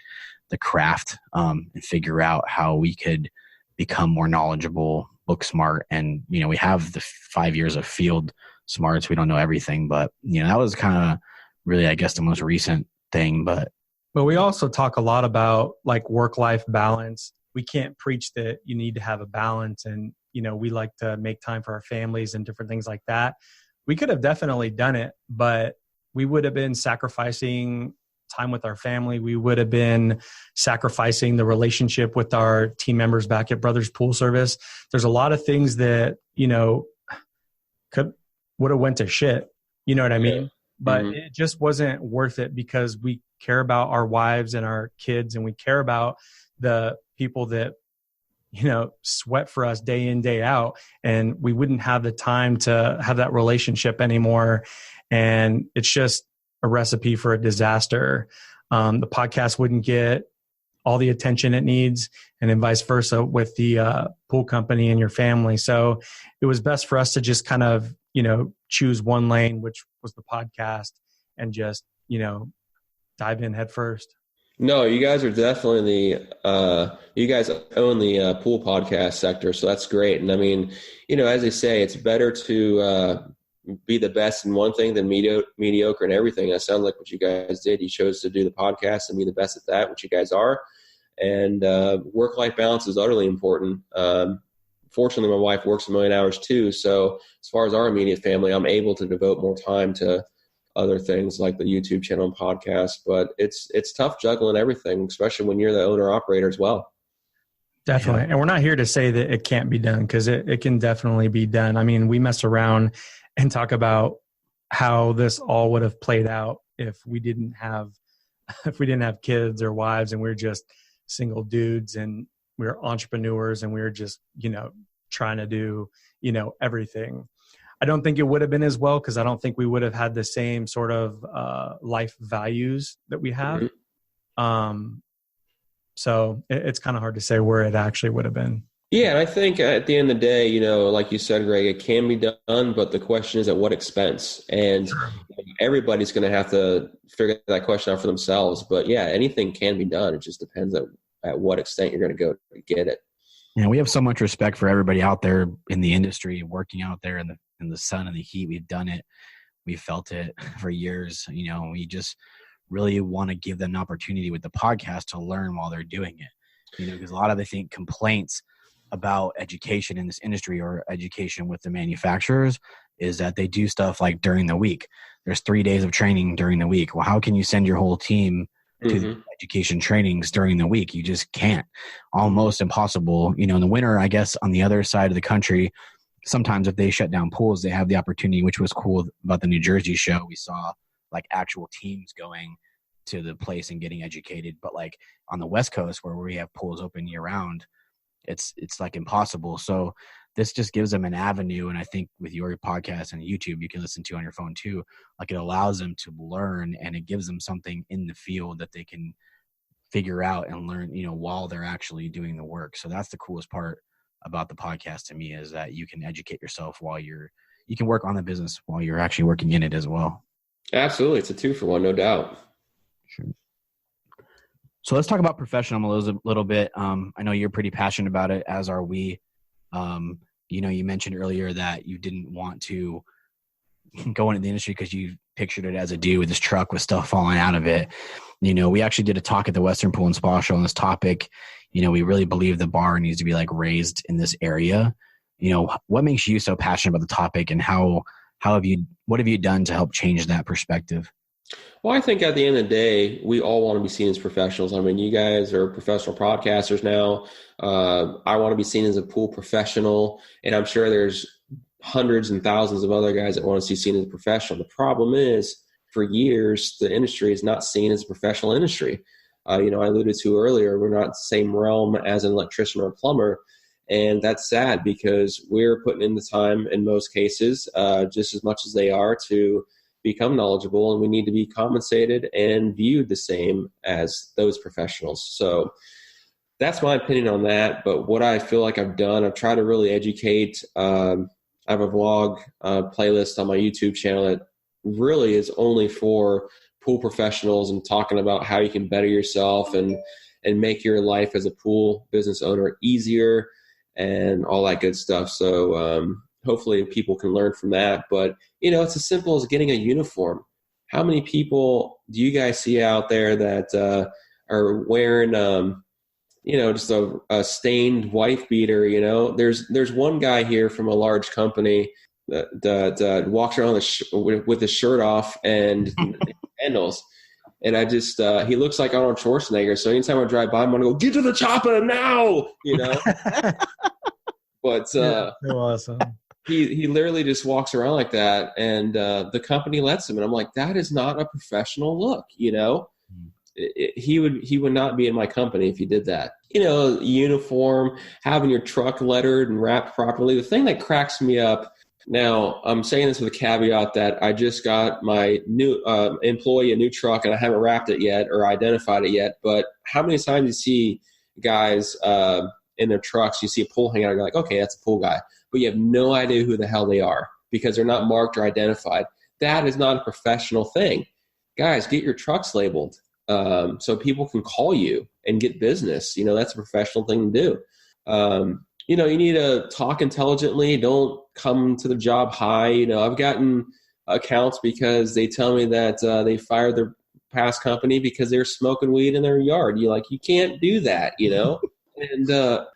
the craft and figure out how we could become more knowledgeable, book smart. And, we have the 5 years of field smarts. We don't know everything, but, that was kind of really, I guess, the most recent thing. But we also talk a lot about work-life balance. We can't preach that you need to have a balance, and, we like to make time for our families and different things like that. We could have definitely done it, but we would have been sacrificing time with our family. We would have been sacrificing the relationship with our team members back at Brothers Pool Service. There's a lot of things that, would have went to shit. You know what I mean? But it just wasn't worth it because we care about our wives and our kids, and we care about the people that, sweat for us day in, day out. And we wouldn't have the time to have that relationship anymore. And it's just a recipe for a disaster. The podcast wouldn't get all the attention it needs, and then vice versa with the pool company and your family. So it was best for us to just kind of, choose one lane, which was the podcast, and just, dive in head first. No, you guys are definitely you guys own the pool podcast sector, so that's great. And I mean, as they say, it's better to be the best in one thing than mediocre in everything. That sounds like what you guys did. You chose to do the podcast and be the best at that, which you guys are. And work-life balance is utterly important. Fortunately, my wife works 1 million hours too. So as far as our immediate family, I'm able to devote more time to other things like the YouTube channel and podcast. But it's tough juggling everything, especially when you're the owner operator as well. Definitely. And we're not here to say that it can't be done, because it can definitely be done. I mean, we mess around and talk about how this all would have played out if we didn't have kids or wives, and we're just single dudes, and we're entrepreneurs, and we're just, trying to do, everything. I don't think it would have been as well, because I don't think we would have had the same sort of life values that we have. So it's kind of hard to say where it actually would have been. Yeah, and I think at the end of the day, like you said, Greg, it can be done, but the question is at what expense? And everybody's going to have to figure that question out for themselves. But yeah, anything can be done. It just depends at what extent you're going to go to get it. Yeah, we have so much respect for everybody out there in the industry, working out there in the sun and the heat. We've done it. We've felt it for years. We just really want to give them an opportunity with the podcast to learn while they're doing it. Because a lot of, I think, complaints about education in this industry, or education with the manufacturers, is that they do stuff like during the week. There's 3 days of training during the week. Well, how can you send your whole team to the education trainings during the week? You just can't. Almost impossible. In the winter, I guess on the other side of the country, sometimes if they shut down pools, they have the opportunity, which was cool about the New Jersey show. We saw like actual teams going to the place and getting educated. But like on the West Coast, where we have pools open year round, it's like impossible. So this just gives them an avenue. And I think with your podcast and YouTube, you can listen to on your phone too. Like, it allows them to learn, and it gives them something in the field that they can figure out and learn, while they're actually doing the work. So that's the coolest part about the podcast to me, is that you can educate yourself while you can work on the business while you're actually working in it as well. Absolutely. It's a 2-for-1, no doubt. Sure. So let's talk about professionalism a little bit. I know you're pretty passionate about it, as are we. You mentioned earlier that you didn't want to go into the industry because you pictured it as a dude with his truck with stuff falling out of it. We actually did a talk at the Western Pool and Spa Show on this topic. We really believe the bar needs to be like raised in this area. What makes you so passionate about the topic, and what have you done to help change that perspective? Well, I think at the end of the day, we all want to be seen as professionals. I mean, you guys are professional podcasters now. I want to be seen as a pool professional, and I'm sure there's hundreds and thousands of other guys that want to see seen as a professional. The problem is, for years, the industry is not seen as a professional industry. I alluded to earlier, we're not the same realm as an electrician or a plumber, and that's sad because we're putting in the time in most cases, just as much as they are, to become knowledgeable, and we need to be compensated and viewed the same as those professionals. So that's my opinion on that. But what I feel like I've done, I've tried to really educate. I have a vlog playlist on my YouTube channel that really is only for pool professionals, and talking about how you can better yourself and make your life as a pool business owner easier and all that good stuff. So hopefully people can learn from that. But, it's as simple as getting a uniform. How many people do you guys see out there that are wearing, just a stained wife beater? There's one guy here from a large company that walks around with his shirt off and handles. And I just, he looks like Arnold Schwarzenegger. So anytime I drive by, I'm going to go, get to the chopper now, you know? But so awesome. He literally just walks around like that. And the company lets him. And I'm like, that is not a professional look, you know? He would not be in my company if he did that. You know, uniform, having your truck lettered and wrapped properly. The thing that cracks me up, now I'm saying this with a caveat that I just got my new employee a new truck and I haven't wrapped it yet or identified it yet. But how many times you see guys in their trucks, you see a pool hanging out, you're like, okay, that's a pool guy. But you have no idea who the hell they are because they're not marked or identified. That is not a professional thing. Guys, get your trucks labeled. So people can call you and get business. You know, that's a professional thing to do. You know, you need to talk intelligently. Don't come to the job high. You know, I've gotten accounts because they tell me that they fired their past company because they're smoking weed in their yard. You can't do that, you know? And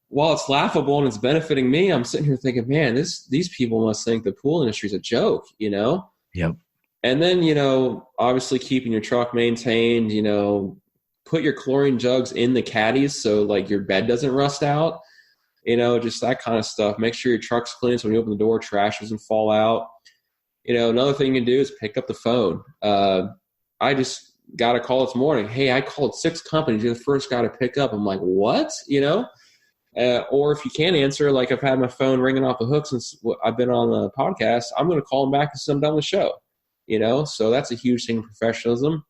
while it's laughable and it's benefiting me, I'm sitting here thinking, man, these people must think the pool industry is a joke, you know? Yep. And then, you know, obviously keeping your truck maintained, you know, put your chlorine jugs in the caddies so like your bed doesn't rust out, you know, just that kind of stuff. Make sure your truck's clean so when you open the door, trash doesn't fall out. You know, another thing you can do is pick up the phone. I just got a call this morning. Hey, I called 6 companies. You're the first guy to pick up. I'm like, what? You know? Or if you can't answer, like I've had my phone ringing off the hook since I've been on the podcast, I'm going to call them back as I'm done with the show. You know, so that's a huge thing in professionalism.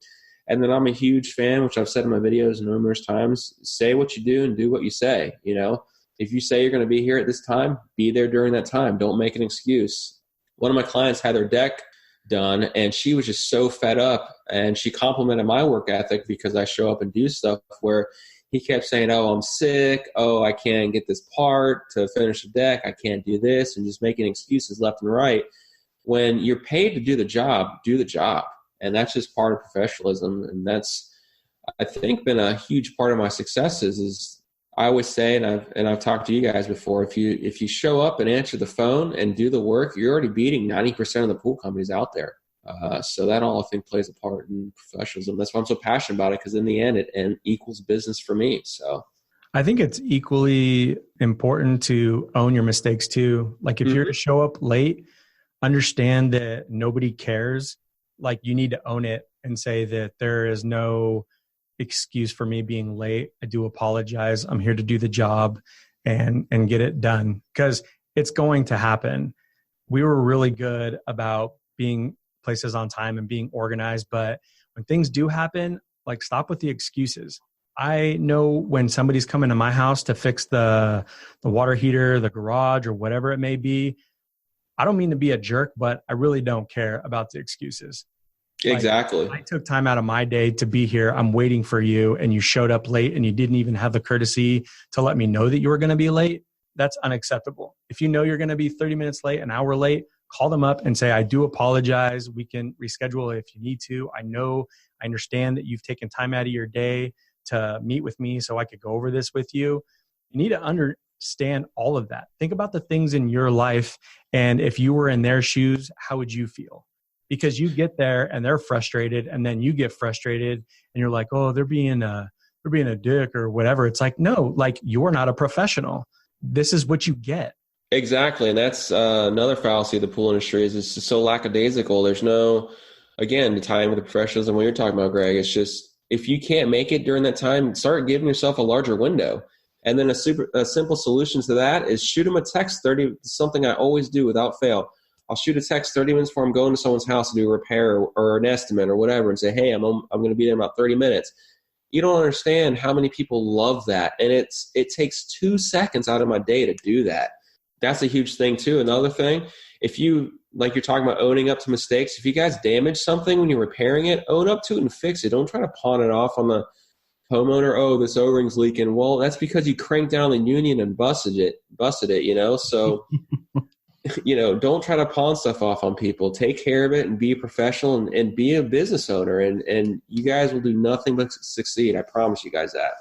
And then I'm a huge fan, which I've said in my videos numerous times, say what you do and do what you say. You know, if you say you're going to be here at this time, be there during that time. Don't make an excuse. One of my clients had their deck done and she was just so fed up and she complimented my work ethic because I show up and do stuff where he kept saying, oh, I'm sick. Oh, I can't get this part to finish the deck. I can't do this, and just making excuses left and right. When you're paid to do the job, do the job. And that's just part of professionalism. And that's, I think, been a huge part of my successes is I always say, and I've talked to you guys before, if you show up and answer the phone and do the work, you're already beating 90% of the pool companies out there. So that all I think plays a part in professionalism. That's why I'm so passionate about it, because in the end, it equals business for me. So I think it's equally important to own your mistakes too. Like if you're to show up late, understand that nobody cares. Like you need to own it and say that there is no excuse for me being late. I do apologize. I'm here to do the job and get it done, because it's going to happen. We were really good about being places on time and being organized, but when things do happen, like stop with the excuses. I know when somebody's coming to my house to fix the water heater, the garage, or whatever it may be, I don't mean to be a jerk, but I really don't care about the excuses. Exactly. Like, I took time out of my day to be here. I'm waiting for you, and you showed up late and you didn't even have the courtesy to let me know that you were going to be late. That's unacceptable. If you know you're going to be 30 minutes late, an hour late, call them up and say, I do apologize. We can reschedule if you need to. I understand that you've taken time out of your day to meet with me so I could go over this with you. You need to understand all of that. Think about the things in your life. And if you were in their shoes, how would you feel? Because you get there and they're frustrated, and then you get frustrated and you're like, oh, they're being a dick or whatever. It's like, no, like you're not a professional. This is what you get. Exactly. And that's another fallacy of the pool industry is it's just so lackadaisical. There's no, again, to tie in with the professionalism what you're talking about, Greg, it's just, if you can't make it during that time, start giving yourself a larger window. And then a simple solution to that is shoot them a text 30, something I always do without fail. I'll shoot a text 30 minutes before I'm going to someone's house to do a repair or an estimate or whatever and say, hey, I'm going to be there in about 30 minutes. You don't understand how many people love that. And it takes 2 seconds out of my day to do that. That's a huge thing too. Another thing, if you, like you're talking about owning up to mistakes, if you guys damage something when you're repairing it, own up to it and fix it. Don't try to pawn it off on the homeowner. Oh, this O-ring's leaking. Well, that's because you cranked down the union and busted it, you know? So, you know, don't try to pawn stuff off on people. Take care of it and be a professional and be a business owner. And you guys will do nothing but succeed. I promise you guys that.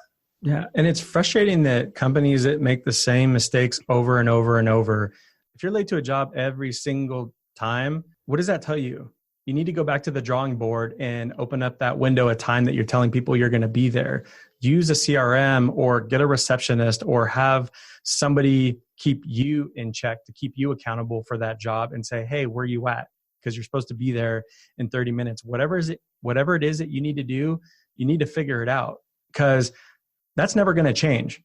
Yeah. And it's frustrating that companies that make the same mistakes over and over and over, if you're late to a job every single time, what does that tell you? you need to go back to the drawing board and open up that window of time that you're telling people you're going to be there. Use a CRM or get a receptionist or have somebody keep you in check to keep you accountable for that job and say, hey, where are you at? Because you're supposed to be there in 30 minutes. Whatever it is that you need to do, you need to figure it out, because that's never going to change.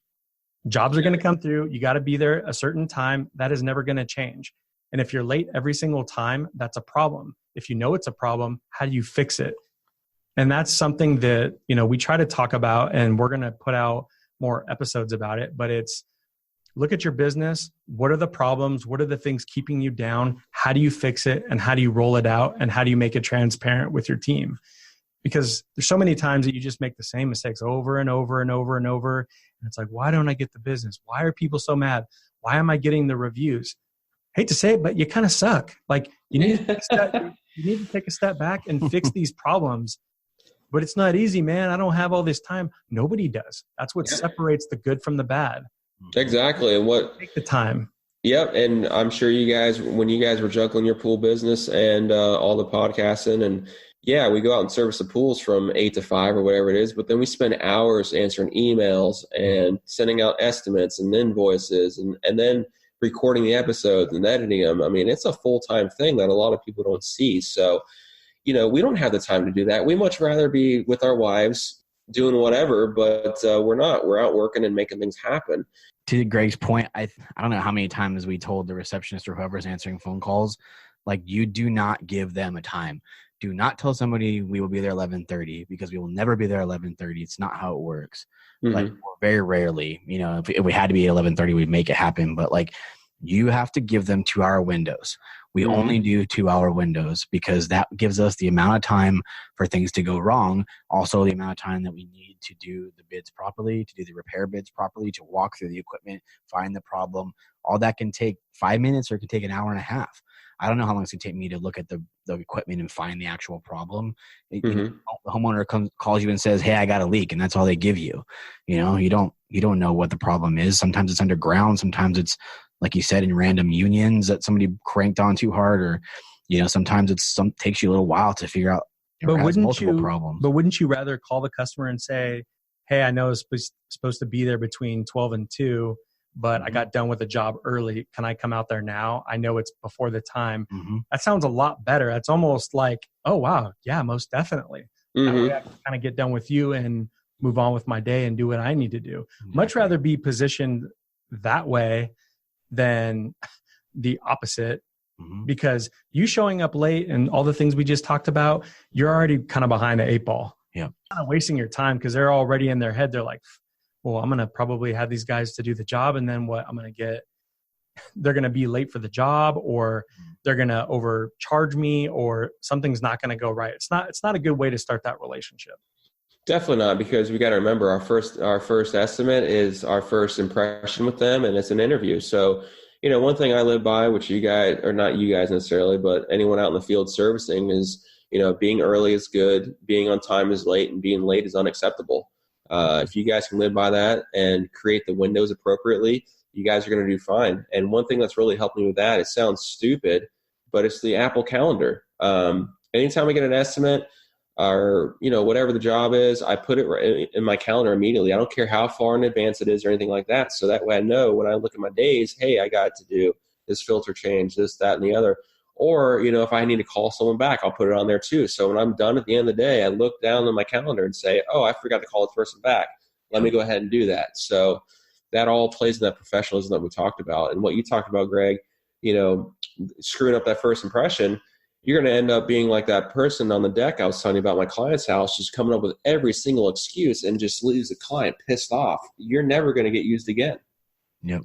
Jobs are going to come through. You got to be there a certain time. That is never going to change. And if you're late every single time, that's a problem. If you know it's a problem, how do you fix it? And that's something that, we try to talk about, and we're going to put out more episodes about it, but it's look at your business. What are the problems? What are the things keeping you down? How do you fix it? And how do you roll it out? And how do you make it transparent with your team? Because there's so many times that you just make the same mistakes over and over and over and over. And it's like, why don't I get the business? Why are people so mad? Why am I getting the reviews? Hate to say it, but you kind of suck. Like you need to take a step back and fix these problems. But it's not easy, man. I don't have all this time. Nobody does. That's what separates the good from the bad. Exactly. And take the time. Yep. And I'm sure you guys, when you guys were juggling your pool business and all the podcasting, and we go out and service the pools from 8 to 5 or whatever it is, but then we spend hours answering emails and sending out estimates and invoices and then recording the episodes and editing them. I mean, it's a full-time thing that a lot of people don't see. So, we don't have the time to do that. We much rather be with our wives doing whatever, but we're not. We're out working and making things happen. To Greg's point, I don't know how many times we told the receptionist or whoever's answering phone calls, like, you do not give them a time. Do not tell somebody we will be there 11:30, because we will never be there 11:30. It's not how it works. Mm-hmm. Like, very rarely, if we had to be at 11:30, we'd make it happen. But like, you have to give them 2-hour windows. We only do 2-hour windows because that gives us the amount of time for things to go wrong. Also, the amount of time that we need to do the bids properly, to do the repair bids properly, to walk through the equipment, find the problem. All that can take 5 minutes or it can take an hour and a half. I don't know how long it's going to take me to look at the equipment and find the actual problem. The homeowner calls you and says, hey, I got a leak. And that's all they give you. You don't know what the problem is. Sometimes it's underground. Sometimes it's, like you said, in random unions that somebody cranked on too hard, or, sometimes takes you a little while to figure out multiple problems. But wouldn't you rather call the customer and say, hey, I know it's supposed to be there between 12 and 2, but I got done with the job early. Can I come out there now? I know it's before the time. That sounds a lot better. That's almost like, oh, wow. Yeah, most definitely. That way I can kind of get done with you and move on with my day and do what I need to do. Much rather be positioned that way than the opposite, because you showing up late and all the things we just talked about, you're already kind of behind the 8 ball. Yeah. Kind of wasting your time, because they're already in their head. They're like, well, I'm going to probably have these guys to do the job. And then what I'm going to get, they're going to be late for the job, or they're going to overcharge me, or something's not going to go right. It's not a good way to start that relationship. Definitely not, because we got to remember our first estimate is our first impression with them, and it's an interview. So, one thing I live by, which you guys, or not you guys necessarily, but anyone out in the field servicing, is, being early is good, being on time is late, and being late is unacceptable. If you guys can live by that and create the windows appropriately, you guys are going to do fine. And one thing that's really helped me with that, it sounds stupid, but it's the Apple Calendar. Anytime I get an estimate, or whatever the job is, I put it right in my calendar immediately. I don't care how far in advance it is or anything like that. So that way I know when I look at my days, hey, I got to do this filter change, this, that, and the other. Or, if I need to call someone back, I'll put it on there too. So when I'm done at the end of the day, I look down on my calendar and say, oh, I forgot to call this person back. Let me go ahead and do that. So that all plays in that professionalism that we talked about. And what you talked about, Greg, screwing up that first impression, you're going to end up being like that person on the deck I was telling you about my client's house, just coming up with every single excuse and just leaves the client pissed off. You're never going to get used again. Yep.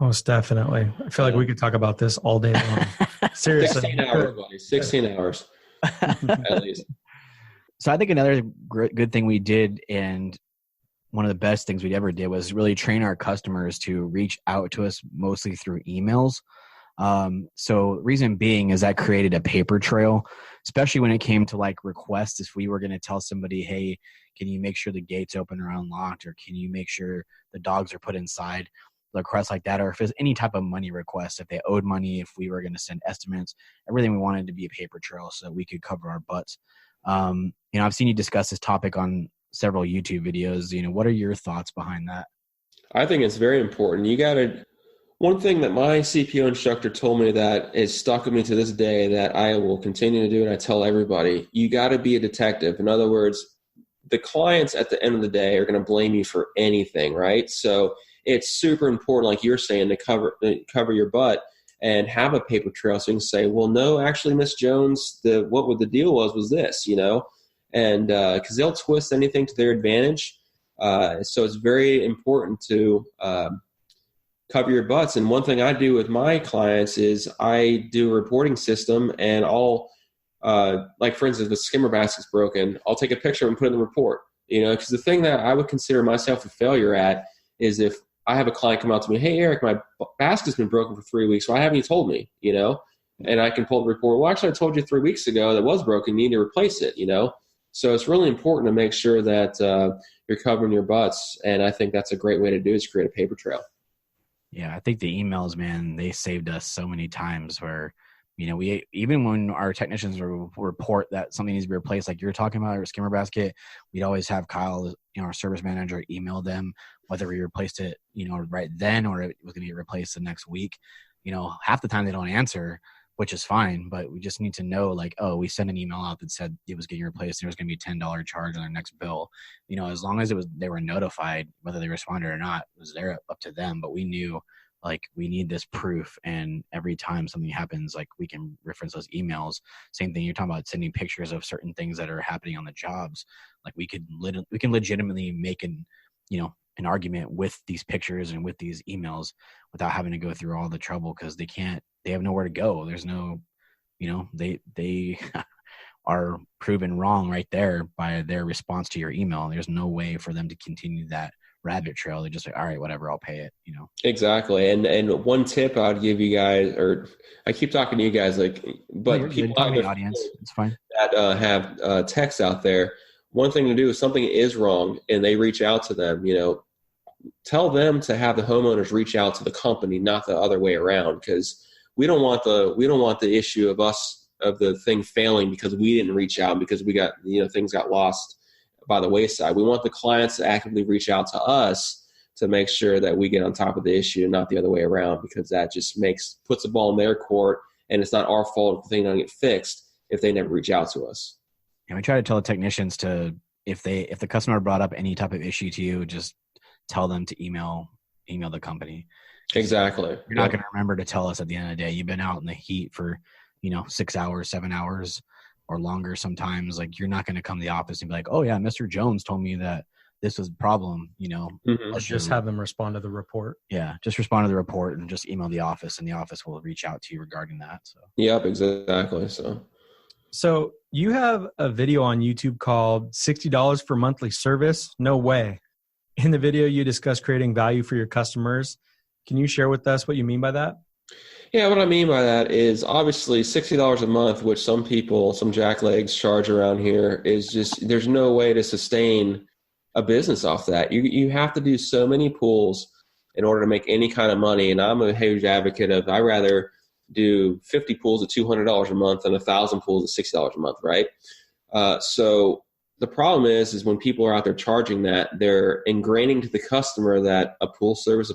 Most definitely. I feel like we could talk about this all day long. Seriously. 16 hours, buddy. 16 hours at least. So I think another good thing we did, and one of the best things we ever did, was really train our customers to reach out to us mostly through emails. So reason being is that created a paper trail, especially when it came to like requests. If we were going to tell somebody, hey, can you make sure the gates open or unlocked, or can you make sure the dogs are put inside? requests like that, or if there's any type of money requests, if they owed money, if we were going to send estimates, everything we wanted to be a paper trail so we could cover our butts. I've seen you discuss this topic on several YouTube videos. What are your thoughts behind that? I think it's very important. One thing that my CPO instructor told me that is stuck with me to this day that I will continue to do, and I tell everybody, you got to be a detective. In other words, the clients at the end of the day are going to blame you for anything, right? So it's super important, like you're saying, to cover your butt and have a paper trail so you can say, well, no, actually, Miss Jones, what the deal was this, and because they'll twist anything to their advantage. So it's very important to cover your butts. And one thing I do with my clients is I do a reporting system, and I'll, like for instance, if the skimmer basket's broken, I'll take a picture and put it in the report, because the thing that I would consider myself a failure at is if I have a client come out to me, hey, Erik, my basket's been broken for 3 weeks. Why haven't you told me, and I can pull the report. Well, actually, I told you 3 weeks ago that it was broken. You need to replace it, So it's really important to make sure that you're covering your butts. And I think that's a great way to do it, is create a paper trail. Yeah, I think the emails, man, they saved us so many times where, we, even when our technicians report that something needs to be replaced, like you're talking about, or skimmer basket, we'd always have Kyle, our service manager, email them whether we replaced it, right then, or it was going to get replaced the next week. Half the time they don't answer, which is fine, but we just need to know, like, oh, we sent an email out that said it was getting replaced. There was going to be a $10 charge on their next bill. As long as they were notified, whether they responded or not, it was up to them. But we knew, like, we need this proof. And every time something happens, like, we can reference those emails. Same thing. You're talking about sending pictures of certain things that are happening on the jobs. Like, we can legitimately make an argument with these pictures and with these emails without having to go through all the trouble, because they have nowhere to go. There's no, they are proven wrong right there by their response to your email. There's no way for them to continue that rabbit trail. They're just like, all right, whatever, I'll pay it, Exactly. And one tip I'd give you guys, or I keep talking to you guys, but people out in the audience, it's fine, that have texts out there. One thing to do if something is wrong and they reach out to them, tell them to have the homeowners reach out to the company, not the other way around, because we don't want the issue of the thing failing because we didn't reach out, because we got, things got lost by the wayside. We want the clients to actively reach out to us to make sure that we get on top of the issue and not the other way around, because that just puts the ball in their court, and it's not our fault if the thing doesn't get fixed if they never reach out to us. And we try to tell the technicians to, if the customer brought up any type of issue to you, just tell them to email the company. Exactly. You're not going to remember to tell us at the end of the day. You've been out in the heat for, 6 hours, 7 hours or longer sometimes. Like, you're not going to come to the office and be like, oh yeah, Mr. Jones told me that this was a problem, Let's just have them respond to the report. Yeah. Just respond to the report and just email the office, and the office will reach out to you regarding that. So. Yep, exactly. So you have a video on YouTube called $60 for monthly service? No way. In the video, you discuss creating value for your customers. Can you share with us what you mean by that? Yeah, what I mean by that is obviously $60 a month, which some jacklegs charge around here, is just, there's no way to sustain a business off that. You have to do so many pools in order to make any kind of money. And I'm a huge advocate of, I rather do 50 pools at $200 a month than 1,000 pools at $60 a month, right? So the problem is when people are out there charging that, they're ingraining to the customer that a pool service,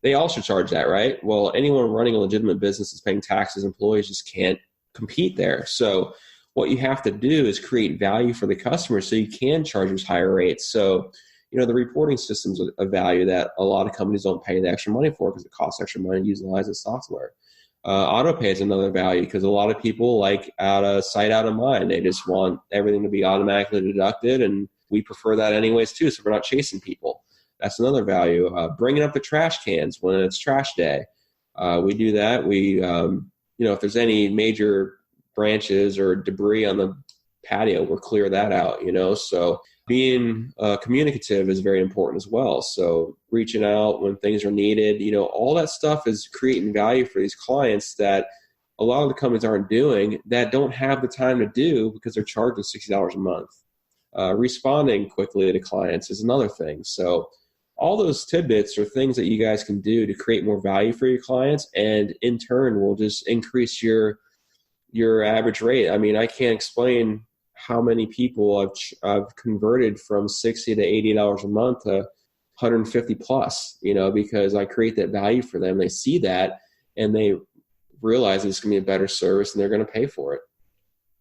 they all should charge that, right? Well, anyone running a legitimate business is paying taxes, employees just can't compete there. So what you have to do is create value for the customer so you can charge those higher rates. So, the reporting system's a value that a lot of companies don't pay the extra money for because it costs extra money to utilize the software. AutoPay is another value because a lot of people like out of sight, out of mind. They just want everything to be automatically deducted, and we prefer that anyways too, so we're not chasing people. That's another value. Bringing up the trash cans when it's trash day. We do that. We, if there's any major branches or debris on the patio, we'll clear that out, So being communicative is very important as well. So reaching out when things are needed, all that stuff is creating value for these clients that a lot of the companies aren't doing, that don't have the time to do because they're charging $60 a month. Responding quickly to clients is another thing. So all those tidbits are things that you guys can do to create more value for your clients, and in turn will just increase your average rate. I mean, I can't explain how many people I've converted from $60 to $80 a month to 150 plus, because I create that value for them. They see that and they realize it's going to be a better service and they're going to pay for it.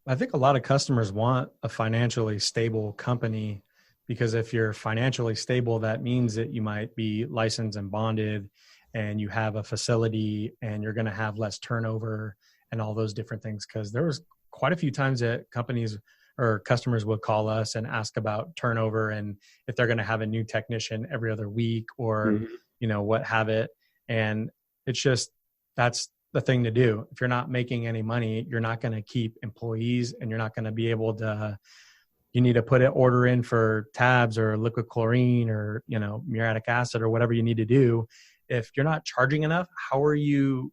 I think a lot of customers want a financially stable company, because if you're financially stable, that means that you might be licensed and bonded and you have a facility and you're going to have less turnover and all those different things. Because there was quite a few times that companies or customers would call us and ask about turnover and if they're going to have a new technician every other week or, what have it. And it's just, that's the thing to do. If you're not making any money, you're not going to keep employees, and you're not going to be able to, you need to put an order in for tabs or liquid chlorine or, muriatic acid or whatever you need to do. If you're not charging enough, how are you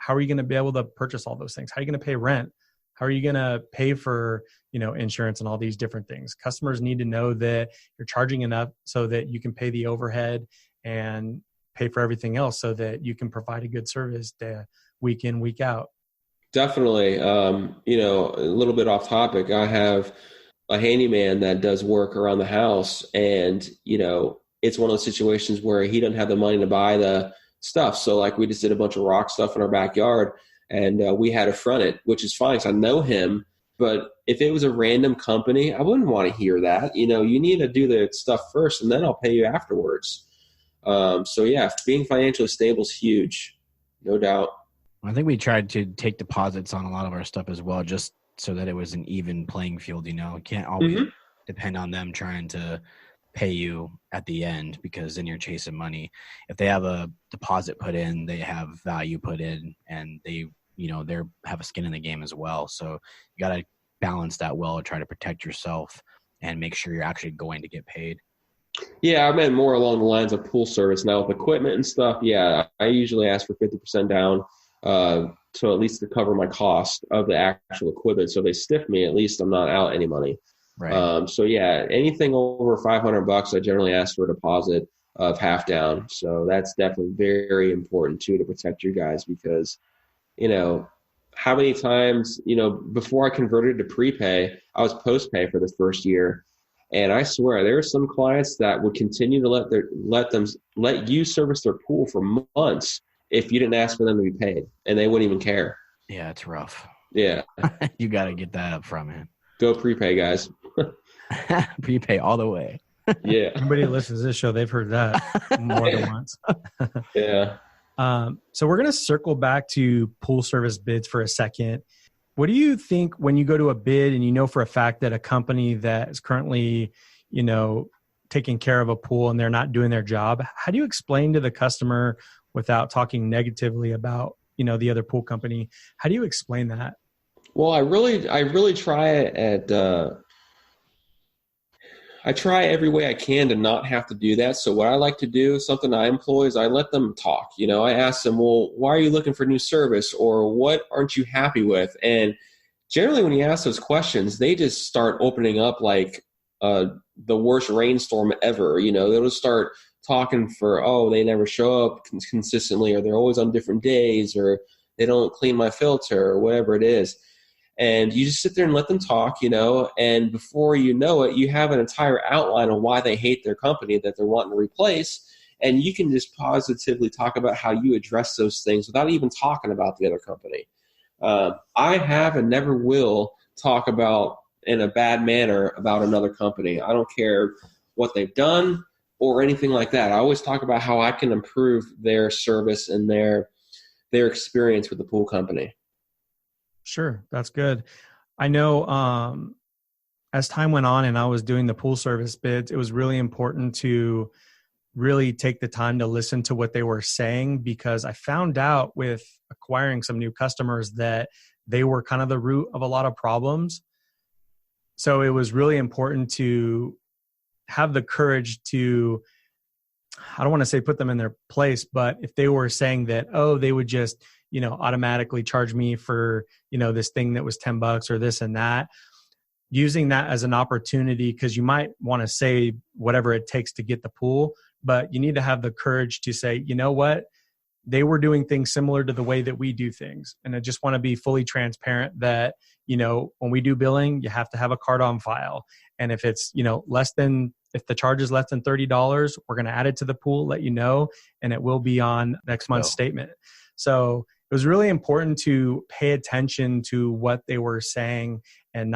going to be able to purchase all those things? How are you going to pay rent? How are you going to pay for, insurance and all these different things? Customers need to know that you're charging enough so that you can pay the overhead and pay for everything else so that you can provide a good service week in, week out. Definitely. A little bit off topic. I have a handyman that does work around the house, and, it's one of those situations where he doesn't have the money to buy the stuff. So like we just did a bunch of rock stuff in our backyard, and we had to front it, which is fine because I know him. But if it was a random company, I wouldn't want to hear that. You need to do the stuff first, and then I'll pay you afterwards. So yeah, being financially stable is huge, no doubt. I think we tried to take deposits on a lot of our stuff as well, just so that it was an even playing field. You can't always depend on them trying to pay you at the end, because then you're chasing money. If they have a deposit put in, they have value put in, and they have a skin in the game as well. So you got to balance that well, try to protect yourself and make sure you're actually going to get paid. Yeah, I meant more along the lines of pool service. Now with equipment and stuff, yeah, I usually ask for 50% down, so at least to cover my cost of the actual equipment. So if they stiff me, at least I'm not out any money. Right. So yeah, anything over $500, I generally ask for a deposit of half down. So that's definitely very important too, to protect you guys, because how many times, before I converted to prepay, I was post-pay for the first year. And I swear there are some clients that would continue to let you service their pool for months if you didn't ask for them to be paid, and they wouldn't even care. Yeah, it's rough. Yeah. You got to get that up front, man. Go prepay, guys. Prepay all the way. Yeah. Everybody who listens to this show, they've heard that more than once. Yeah. So we're going to circle back to pool service bids for a second. What do you think when you go to a bid and you know for a fact that a company that is currently, taking care of a pool and they're not doing their job, how do you explain to the customer without talking negatively about, the other pool company? How do you explain that? Well, I really try I try every way I can to not have to do that. So what I like to do, something I employ, is I let them talk. I ask them, well, why are you looking for new service, or what aren't you happy with? And generally when you ask those questions, they just start opening up like the worst rainstorm ever. They'll start talking they never show up consistently, or they're always on different days, or they don't clean my filter, or whatever it is. And you just sit there and let them talk, and before you know it, you have an entire outline of why they hate their company that they're wanting to replace. And you can just positively talk about how you address those things without even talking about the other company. I have and never will talk about in a bad manner about another company. I don't care what they've done or anything like that. I always talk about how I can improve their service and their experience with the pool company. Sure. That's good. I know as time went on and I was doing the pool service bids, it was really important to really take the time to listen to what they were saying, because I found out with acquiring some new customers that they were kind of the root of a lot of problems. So it was really important to have the courage to, I don't want to say put them in their place, but if they were saying that, they would just, automatically charge me for, this thing that was $10 or this and that, using that as an opportunity, because you might want to say whatever it takes to get the pool, but you need to have the courage to say, you know what? They were doing things similar to the way that we do things. And I just want to be fully transparent that, when we do billing, you have to have a card on file. And if it's, if the charge is less than $30, we're going to add it to the pool, let you know, and it will be on next month's statement. So it was really important to pay attention to what they were saying and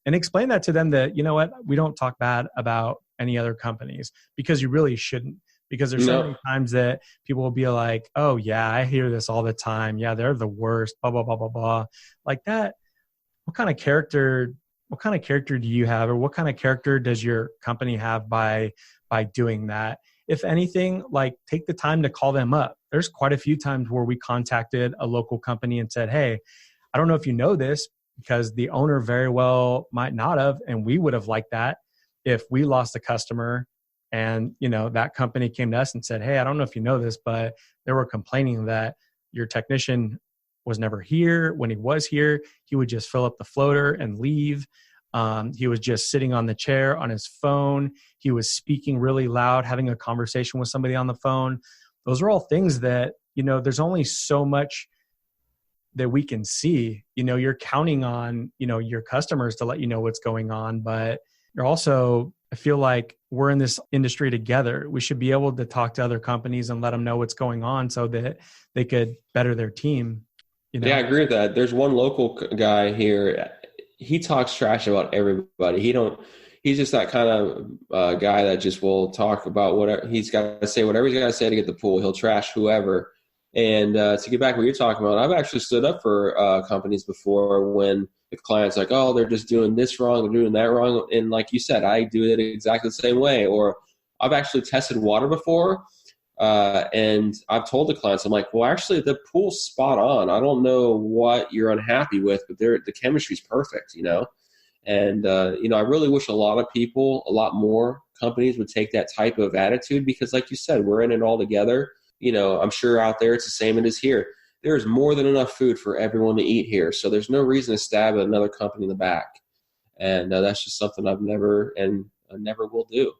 explain that to them that, you know what, we don't talk bad about any other companies, because you really shouldn't. Because there's so many times that people will be like, oh yeah, I hear this all the time. Yeah, they're the worst, blah, blah, blah, blah, blah. Like that. What kind of character do you have, or what kind of character does your company have by doing that? If anything, like, take the time to call them up. There's quite a few times where we contacted a local company and said, hey, I don't know if you know this, because the owner very well might not have, and we would have liked that if we lost a customer and, that company came to us and said, hey, I don't know if you know this, but they were complaining that your technician was never here. When he was here, he would just fill up the floater and leave. He was just sitting on the chair on his phone. He was speaking really loud, having a conversation with somebody on the phone. Those are all things that, there's only so much that we can see. You're counting on, your customers to let you know what's going on, but you're also, I feel like we're in this industry together. We should be able to talk to other companies and let them know what's going on so that they could better their team. Yeah, I agree with that. There's one local guy here. He talks trash about everybody. He's just that kind of guy that just will talk about whatever he's got to say, whatever he's got to say to get the pool. He'll trash whoever. And to get back to what you're talking about, I've actually stood up for companies before when the client's like, oh, they're just doing this wrong, they're doing that wrong. And like you said, I do it exactly the same way. Or I've actually tested water before. And I've told the clients, I'm like, well, actually the pool's spot on. I don't know what you're unhappy with, but the chemistry's perfect, And, I really wish a lot more companies would take that type of attitude, because like you said, we're in it all together. I'm sure out there it's the same as it is here. There's more than enough food for everyone to eat here. So there's no reason to stab at another company in the back. And that's just something I've never will do.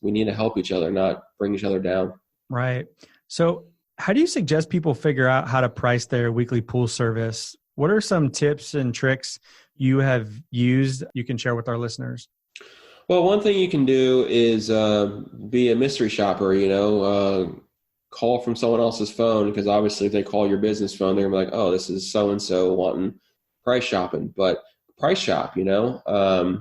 We need to help each other, not bring each other down. Right. So how do you suggest people figure out how to price their weekly pool service? What are some tips and tricks you have used you can share with our listeners? Well, one thing you can do is be a mystery shopper, call from someone else's phone, because obviously if they call your business phone, they're going to be like, oh, this is so-and-so wanting price shopping. But price shop, a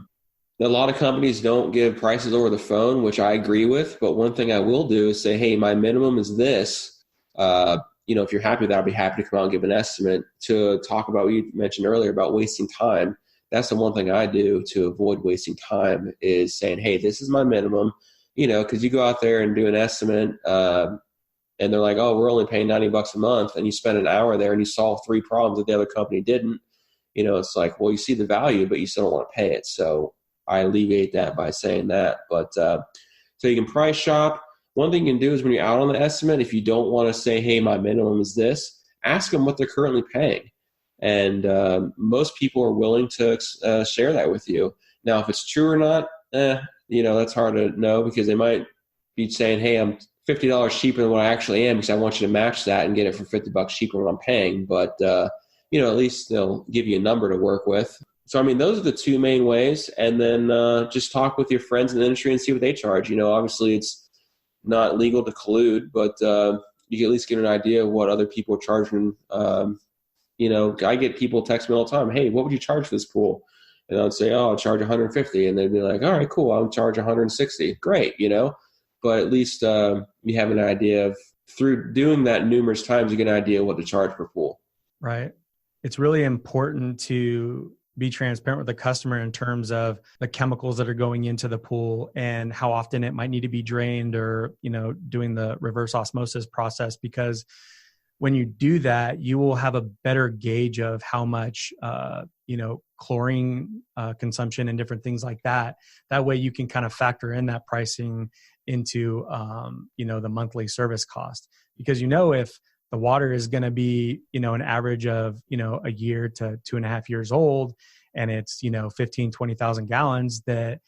lot of companies don't give prices over the phone, which I agree with. But one thing I will do is say, hey, my minimum is this. If you're happy with that, I'll be happy to come out and give an estimate. To talk about what you mentioned earlier about wasting time. That's the one thing I do to avoid wasting time, is saying, hey, this is my minimum, because you go out there and do an estimate and they're like, oh, we're only paying $90 a month. And you spend an hour there and you solve 3 problems that the other company didn't. It's like, well, you see the value, but you still don't want to pay it. So I alleviate that by saying that. But so you can price shop. One thing you can do is when you're out on the estimate, if you don't want to say, hey, my minimum is this, ask them what they're currently paying. And most people are willing to share that with you. Now, if it's true or not, that's hard to know, because they might be saying, hey, I'm $50 cheaper than what I actually am, because I want you to match that and get it for $50 cheaper than I'm paying. But, at least they'll give you a number to work with. So, those are the 2 main ways. And then just talk with your friends in the industry and see what they charge. Obviously it's not legal to collude, but you can at least get an idea of what other people are charging. I get people text me all the time, hey, what would you charge for this pool? And I'd say, oh, I'll charge $150. And they'd be like, all right, cool, I'll charge $160. Great, But at least you have an idea of, through doing that numerous times, you get an idea of what to charge per pool. Right. It's really important to be transparent with the customer in terms of the chemicals that are going into the pool and how often it might need to be drained, or, doing the reverse osmosis process, because when you do that, you will have a better gauge of how much, chlorine consumption and different things like that. That way you can kind of factor in that pricing into, the monthly service cost, because, if the water is going to be, an average of, a year to 2.5 years old, and it's, 15, 20,000 gallons that,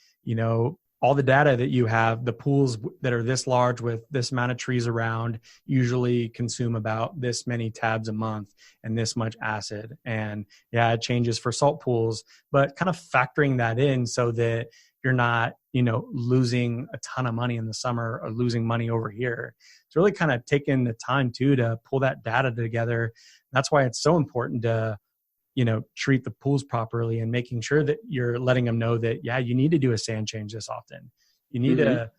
all the data that you have, the pools that are this large with this amount of trees around usually consume about this many tabs a month and this much acid. And yeah, it changes for salt pools, but kind of factoring that in so that you're not, losing a ton of money in the summer or losing money over here. It's really kind of taking the time too to pull that data together. That's why it's so important to treat the pools properly and making sure that you're letting them know that, yeah, you need to do a sand change this often. You need to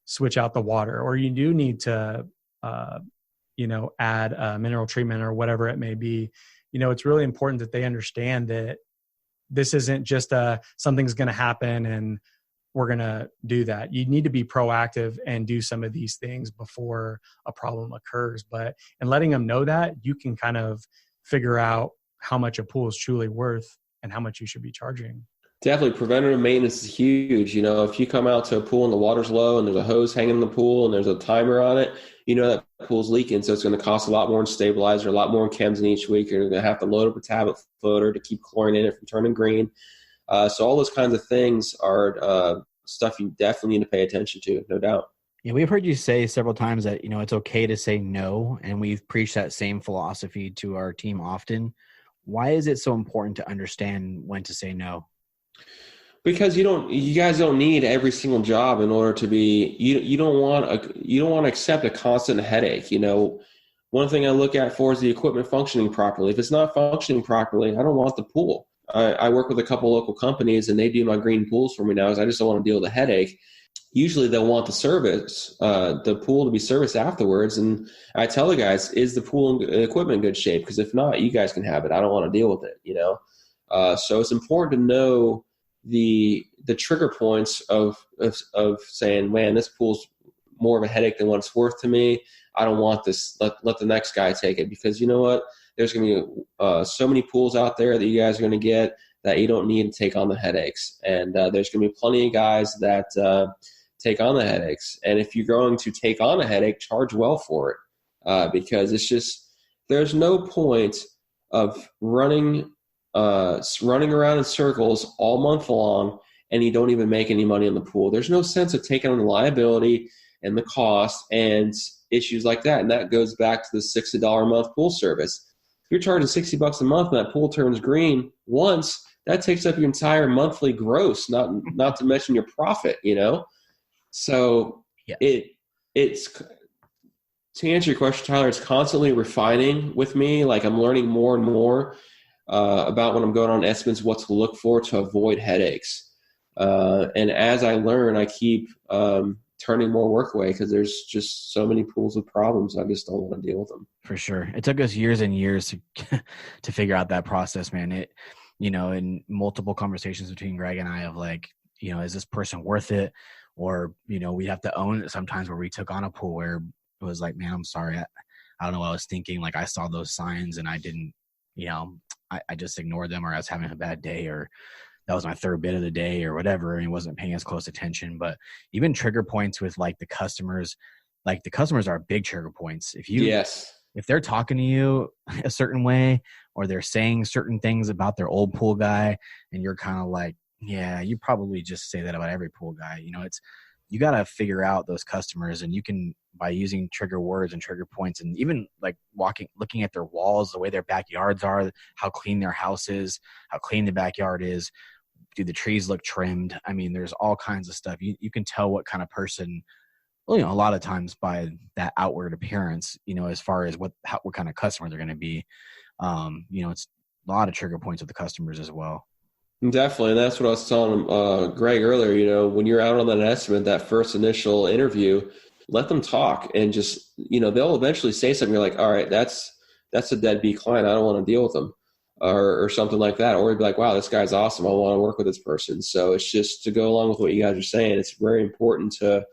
switch out the water, or you do need to, add a mineral treatment or whatever it may be. It's really important that they understand that this isn't just something's going to happen and we're going to do that. You need to be proactive and do some of these things before a problem occurs. And letting them know that, you can kind of figure out how much a pool is truly worth and how much you should be charging. Definitely. Preventative maintenance is huge. If you come out to a pool and the water's low and there's a hose hanging in the pool and there's a timer on it, that pool's leaking. So it's going to cost a lot more in stabilizer, a lot more in chems in each week. You're going to have to load up a tablet floater to keep chlorine in it from turning green. So all those kinds of things are stuff you definitely need to pay attention to, no doubt. Yeah, we've heard you say several times that, it's okay to say no. And we've preached that same philosophy to our team often. Why is it so important to understand when to say no? Because you guys don't need every single job in order to be, you don't want to accept a constant headache. One thing I look at for is the equipment functioning properly. If it's not functioning properly, I don't want the pool. I work with a couple local companies and they do my green pools for me now, because I just don't want to deal with the headache. Usually they'll want the pool to be serviced afterwards. And I tell the guys, is the pool and equipment in good shape? Because if not, you guys can have it. I don't want to deal with it, So it's important to know the trigger points of saying, man, this pool's more of a headache than what it's worth to me. I don't want this. Let the next guy take it, because you know what? There's going to be so many pools out there that you guys are going to get that you don't need to take on the headaches. And there's going to be plenty of guys that take on the headaches. And if you're going to take on a headache, charge well for it, because it's just, there's no point of running around in circles all month long and you don't even make any money in the pool. There's no sense of taking on the liability and the cost and issues like that. And that goes back to the $60 a month pool service. If you're charging $60 a month and that pool turns green once, that takes up your entire monthly gross, not to mention your profit, So it's to answer your question, Tyler, it's constantly refining with me. Like, I'm learning more and more about when I'm going on estimates, what to look for to avoid headaches. And as I learn, I keep turning more work away, because there's just so many pools with problems. I just don't want to deal with them. For sure. It took us years and years to figure out that process, man. In multiple conversations between Greg and I of like, is this person worth it? Or, we have to own it sometimes, where we took on a pool where it was like, man, I'm sorry. I don't know what I was thinking. Like, I saw those signs and I didn't, I just ignored them, or I was having a bad day, or that was my third bid of the day or whatever, and wasn't paying as close attention. But even trigger points with the customers are big trigger points. If they're talking to you a certain way, or they're saying certain things about their old pool guy, and you're kind of like, yeah, you probably just say that about every pool guy. You got to figure out those customers, and you can, by using trigger words and trigger points, and even like looking at their walls, the way their backyards are, how clean their house is, how clean the backyard is. Do the trees look trimmed? I mean, there's all kinds of stuff. You can tell what kind of person, a lot of times by that outward appearance, as far as what kind of customer they're going to be. It's a lot of trigger points with the customers as well. Definitely. And that's what I was telling Greg earlier. When you're out on that estimate, that first initial interview, let them talk, and just, they'll eventually say something. You're like, all right, that's a deadbeat client. I don't want to deal with them, or something like that. Or you'd be like, wow, this guy's awesome. I want to work with this person. So it's just to go along with what you guys are saying. It's very important to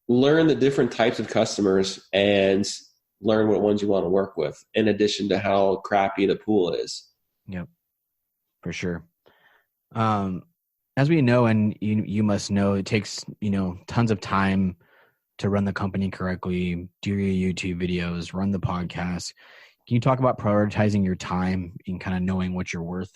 learn the different types of customers and learn what ones you want to work with, in addition to how crappy the pool is. Yep, for sure. As we know, and you must know, it takes, tons of time to run the company correctly, do your YouTube videos, run the podcast. Can you talk about prioritizing your time and kind of knowing what you're worth?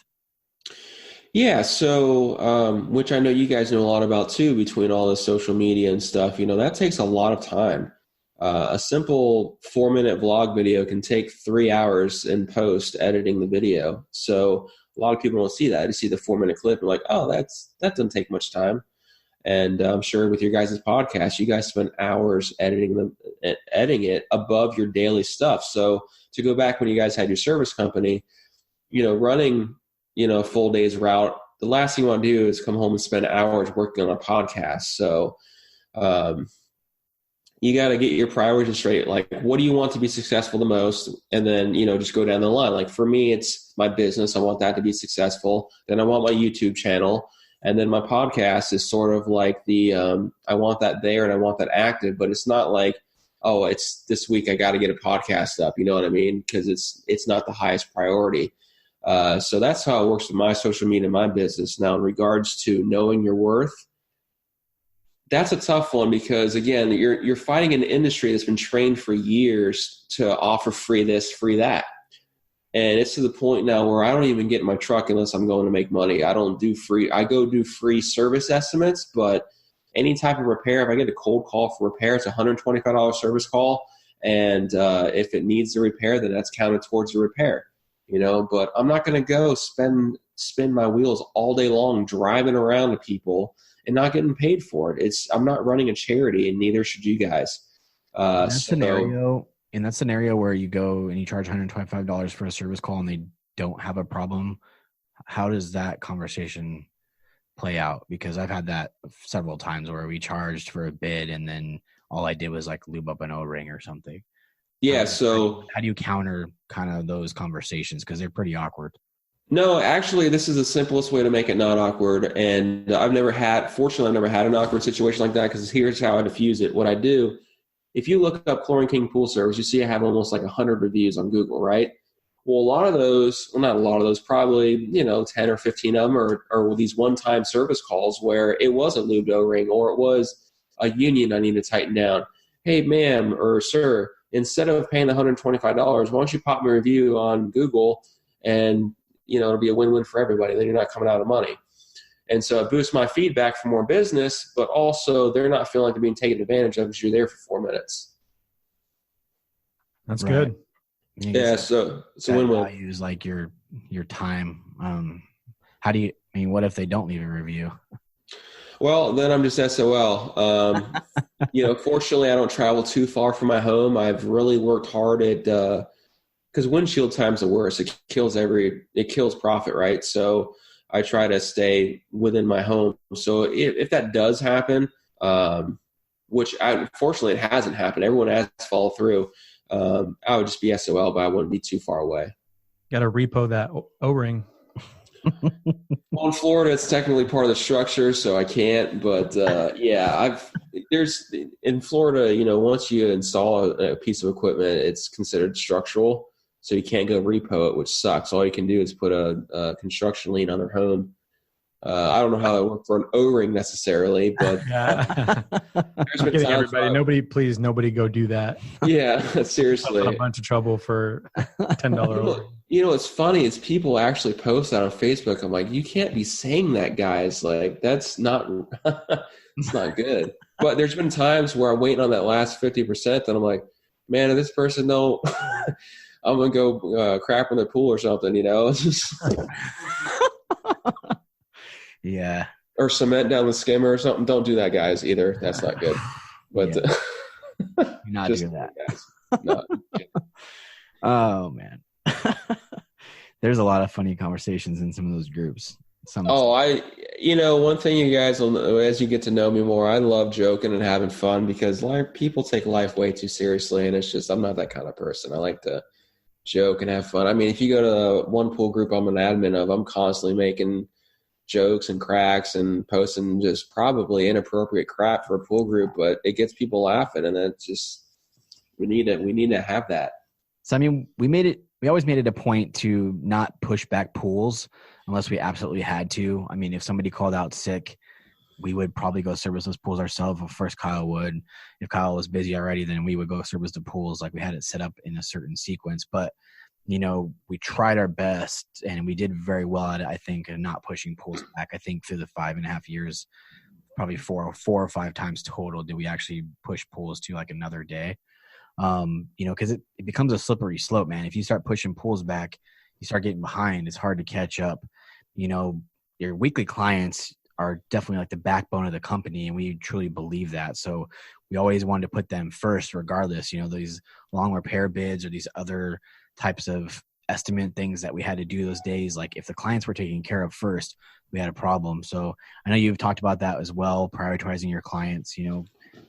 Yeah. So, which I know you guys know a lot about too, between all the social media and stuff, that takes a lot of time. A simple 4-minute vlog video can take 3 hours in post editing the video. So a lot of people don't see that. They see the 4-minute clip and like, oh, that doesn't take much time. And I'm sure with your guys' podcast, you guys spend hours editing it above your daily stuff. So to go back when you guys had your service company, running, a full day's route, the last thing you want to do is come home and spend hours working on a podcast. So, you got to get your priorities straight. Like, what do you want to be successful the most? And then, just go down the line. Like for me, it's my business. I want that to be successful. Then I want my YouTube channel. And then my podcast is sort of like I want that there and I want that active, but it's not like, oh, it's this week I got to get a podcast up. You know what I mean? Because it's not the highest priority. So that's how it works with my social media and my business. Now, in regards to knowing your worth, that's a tough one because, again, you're fighting an industry that's been trained for years to offer free this, free that. And it's to the point now where I don't even get in my truck unless I'm going to make money. I don't do free. I go do free service estimates, but any type of repair, if I get a cold call for repair, it's a $125 service call. And if it needs the repair, then that's counted towards the repair. But I'm not going to go spin my wheels all day long driving around to people and not getting paid for it. I'm not running a charity, and neither should you guys. In that scenario where you go and you charge $125 for a service call and they don't have a problem, how does that conversation play out? Because I've had that several times where we charged for a bid and then all I did was like lube up an O-ring or something. Yeah. So how do you counter kind of those conversations? Because they're pretty awkward. No, actually, this is the simplest way to make it not awkward. And fortunately, I've never had an awkward situation like that because here's how I diffuse it. What I do, if you look up Chlorine King Pool Service, you see I have almost like 100 reviews on Google, right? Well, not a lot of those, probably, 10 or 15 of them are these one-time service calls where it was a lubed O-ring or it was a union I need to tighten down. Hey, ma'am or sir, instead of paying the $125, why don't you pop me a review on Google and it'll be a win-win for everybody. Then you're not coming out of money. And so it boosts my feedback for more business, but also they're not feeling like they're being taken advantage of because you're there for 4 minutes. That's good. Yeah, so it's a win-win. Values like your time. What if they don't leave a review? Well, then I'm just SOL. Fortunately, I don't travel too far from my home. I've really worked hard at because windshield time's the worst. It kills profit, right? So I try to stay within my home. So if that does happen, which unfortunately it hasn't happened, everyone has followed through. I would just be SOL, but I wouldn't be too far away. Got to repo that O-ring. Well, in Florida, it's technically part of the structure, so I can't. But in Florida, once you install a piece of equipment, it's considered structural. So you can't go repo it, which sucks. All you can do is put a construction lien on their home. I don't know how that worked for an O-ring necessarily, but there's been times everybody, nobody go do that. Yeah, seriously. A bunch of trouble for $10 O-ring. What's funny is people actually post that on Facebook. I'm like, you can't be saying that, guys. Like, that's not, it's not good. But there's been times where I'm waiting on that last 50%, and I'm like, man, if this person don't, I'm going to go crap in their pool or something, It's just yeah. Or cement down the skimmer or something. Don't do that, guys, either. That's not good. But you're not doing that. Guys. No. Oh, man. There's a lot of funny conversations in some of those groups. One thing you guys will know as you get to know me more, I love joking and having fun because people take life way too seriously, and it's just I'm not that kind of person. I like to joke and have fun. I mean, if you go to one pool group I'm an admin of, I'm constantly making jokes and cracks and posting just probably inappropriate crap for a pool group, but it gets people laughing, and it's just we need to have that. So I mean, we always made it a point to not push back pools unless we absolutely had to. I mean, if somebody called out sick, we would probably go service those pools ourselves. Well, first Kyle would. If Kyle was busy already, then we would go service the pools. Like we had it set up in a certain sequence. But we tried our best and we did very well at it, I think, and not pushing pools back. I think through the 5.5 years, probably four or five times total did we actually push pools to like another day. Because it becomes a slippery slope, man. If you start pushing pools back, you start getting behind. It's hard to catch up. Your weekly clients are definitely like the backbone of the company, and we truly believe that. So we always wanted to put them first regardless. These long repair bids or these other types of estimate things that we had to do those days. Like if the clients were taken care of first, we had a problem. So I know you've talked about that as well, prioritizing your clients.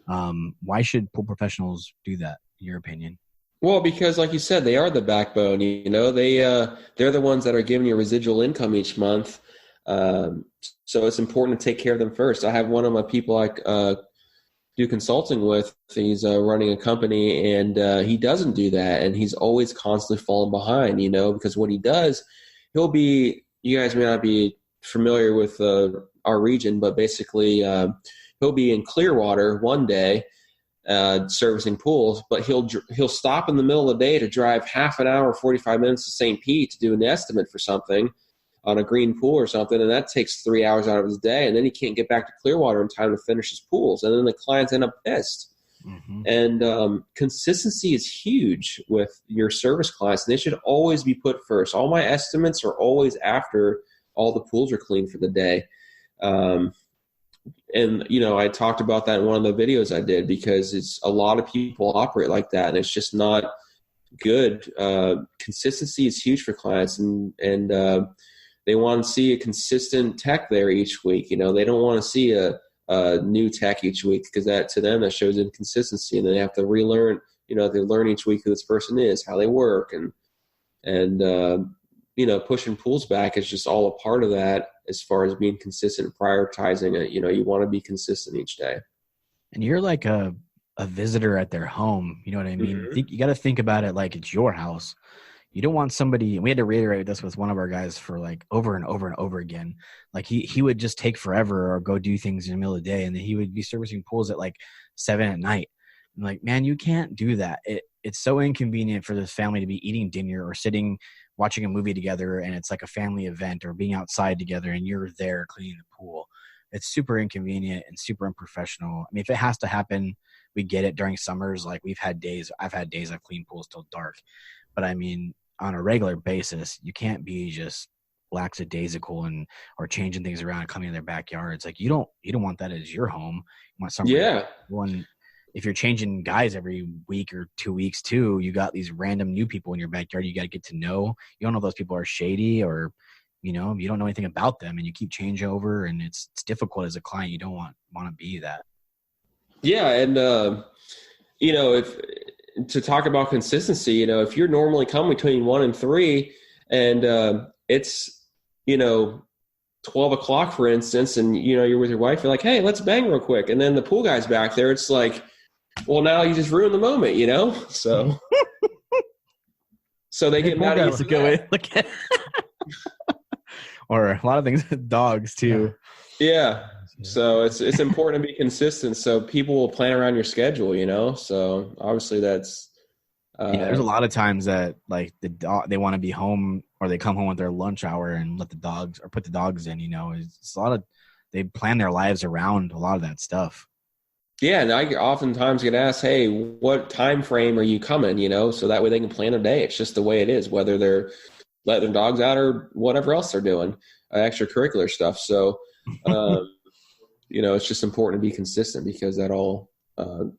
Why should pool professionals do that, in your opinion? Well, because like you said, they are the backbone. They're the ones that are giving you residual income each month. So it's important to take care of them first. I have one of my people I do consulting with. He's running a company, and he doesn't do that, and he's always constantly falling behind. Because what he does, you guys may not be familiar with our region, but basically he'll be in Clearwater one day servicing pools, but he'll stop in the middle of the day to drive half an hour, 45 minutes to St. Pete to do an estimate for something on a green pool or something, and that takes 3 hours out of his day, and then he can't get back to Clearwater in time to finish his pools, and then the clients end up pissed. Mm-hmm. And consistency is huge with your service clients, and they should always be put first. All my estimates are always after all the pools are clean for the day. And I talked about that in one of the videos I did, because it's a lot of people operate like that, and it's just not good. Consistency is huge for clients, and they want to see a consistent tech there each week. They don't want to see a new tech each week, because to them that shows inconsistency, and then they have to relearn. They learn each week who this person is, how they work, and pushing pools back is just all a part of that as far as being consistent and prioritizing it. You want to be consistent each day. And you're like a visitor at their home. You know what I mean? Mm-hmm. You got to think about it like it's your house. You don't want somebody, and we had to reiterate this with one of our guys for like over and over and over again. Like he would just take forever or go do things in the middle of the day, and then he would be servicing pools at like 7 at night. I'm like, man, you can't do that. It's so inconvenient for this family to be eating dinner or sitting watching a movie together, and it's like a family event, or being outside together and you're there cleaning the pool. It's super inconvenient and super unprofessional. I mean, if it has to happen, we get it during summers. Like I've had days I've cleaned pools till dark. But I mean, on a regular basis, you can't be just lackadaisical or changing things around and coming in their backyards. Like you don't want that as your home. You want somebody if you're changing guys every week or 2 weeks too, you got these random new people in your backyard you got to get to know. You don't know if those people are shady, or you don't know anything about them, and you keep changing over, and it's difficult as a client. You don't want to be that. Yeah. And if to talk about consistency, if you're normally coming between 1 and 3 and it's 12 o'clock, for instance, and you're with your wife, you're like, hey, let's bang real quick, and then the pool guy's back there, it's like, well, now you just ruined the moment, so they get mad at you to go in. Or a lot of things, dogs too. Yeah. So it's important to be consistent, so people will plan around your schedule, so obviously that's there's a lot of times that like they want to be home, or they come home with their lunch hour and let the dogs, or put the dogs in, it's a lot of, they plan their lives around a lot of that stuff. Yeah. And I oftentimes get asked, hey, what time frame are you coming, so that way they can plan a day. It's just the way it is, whether they're letting their dogs out or whatever else they're doing, extracurricular stuff. So, it's just important to be consistent, because that all,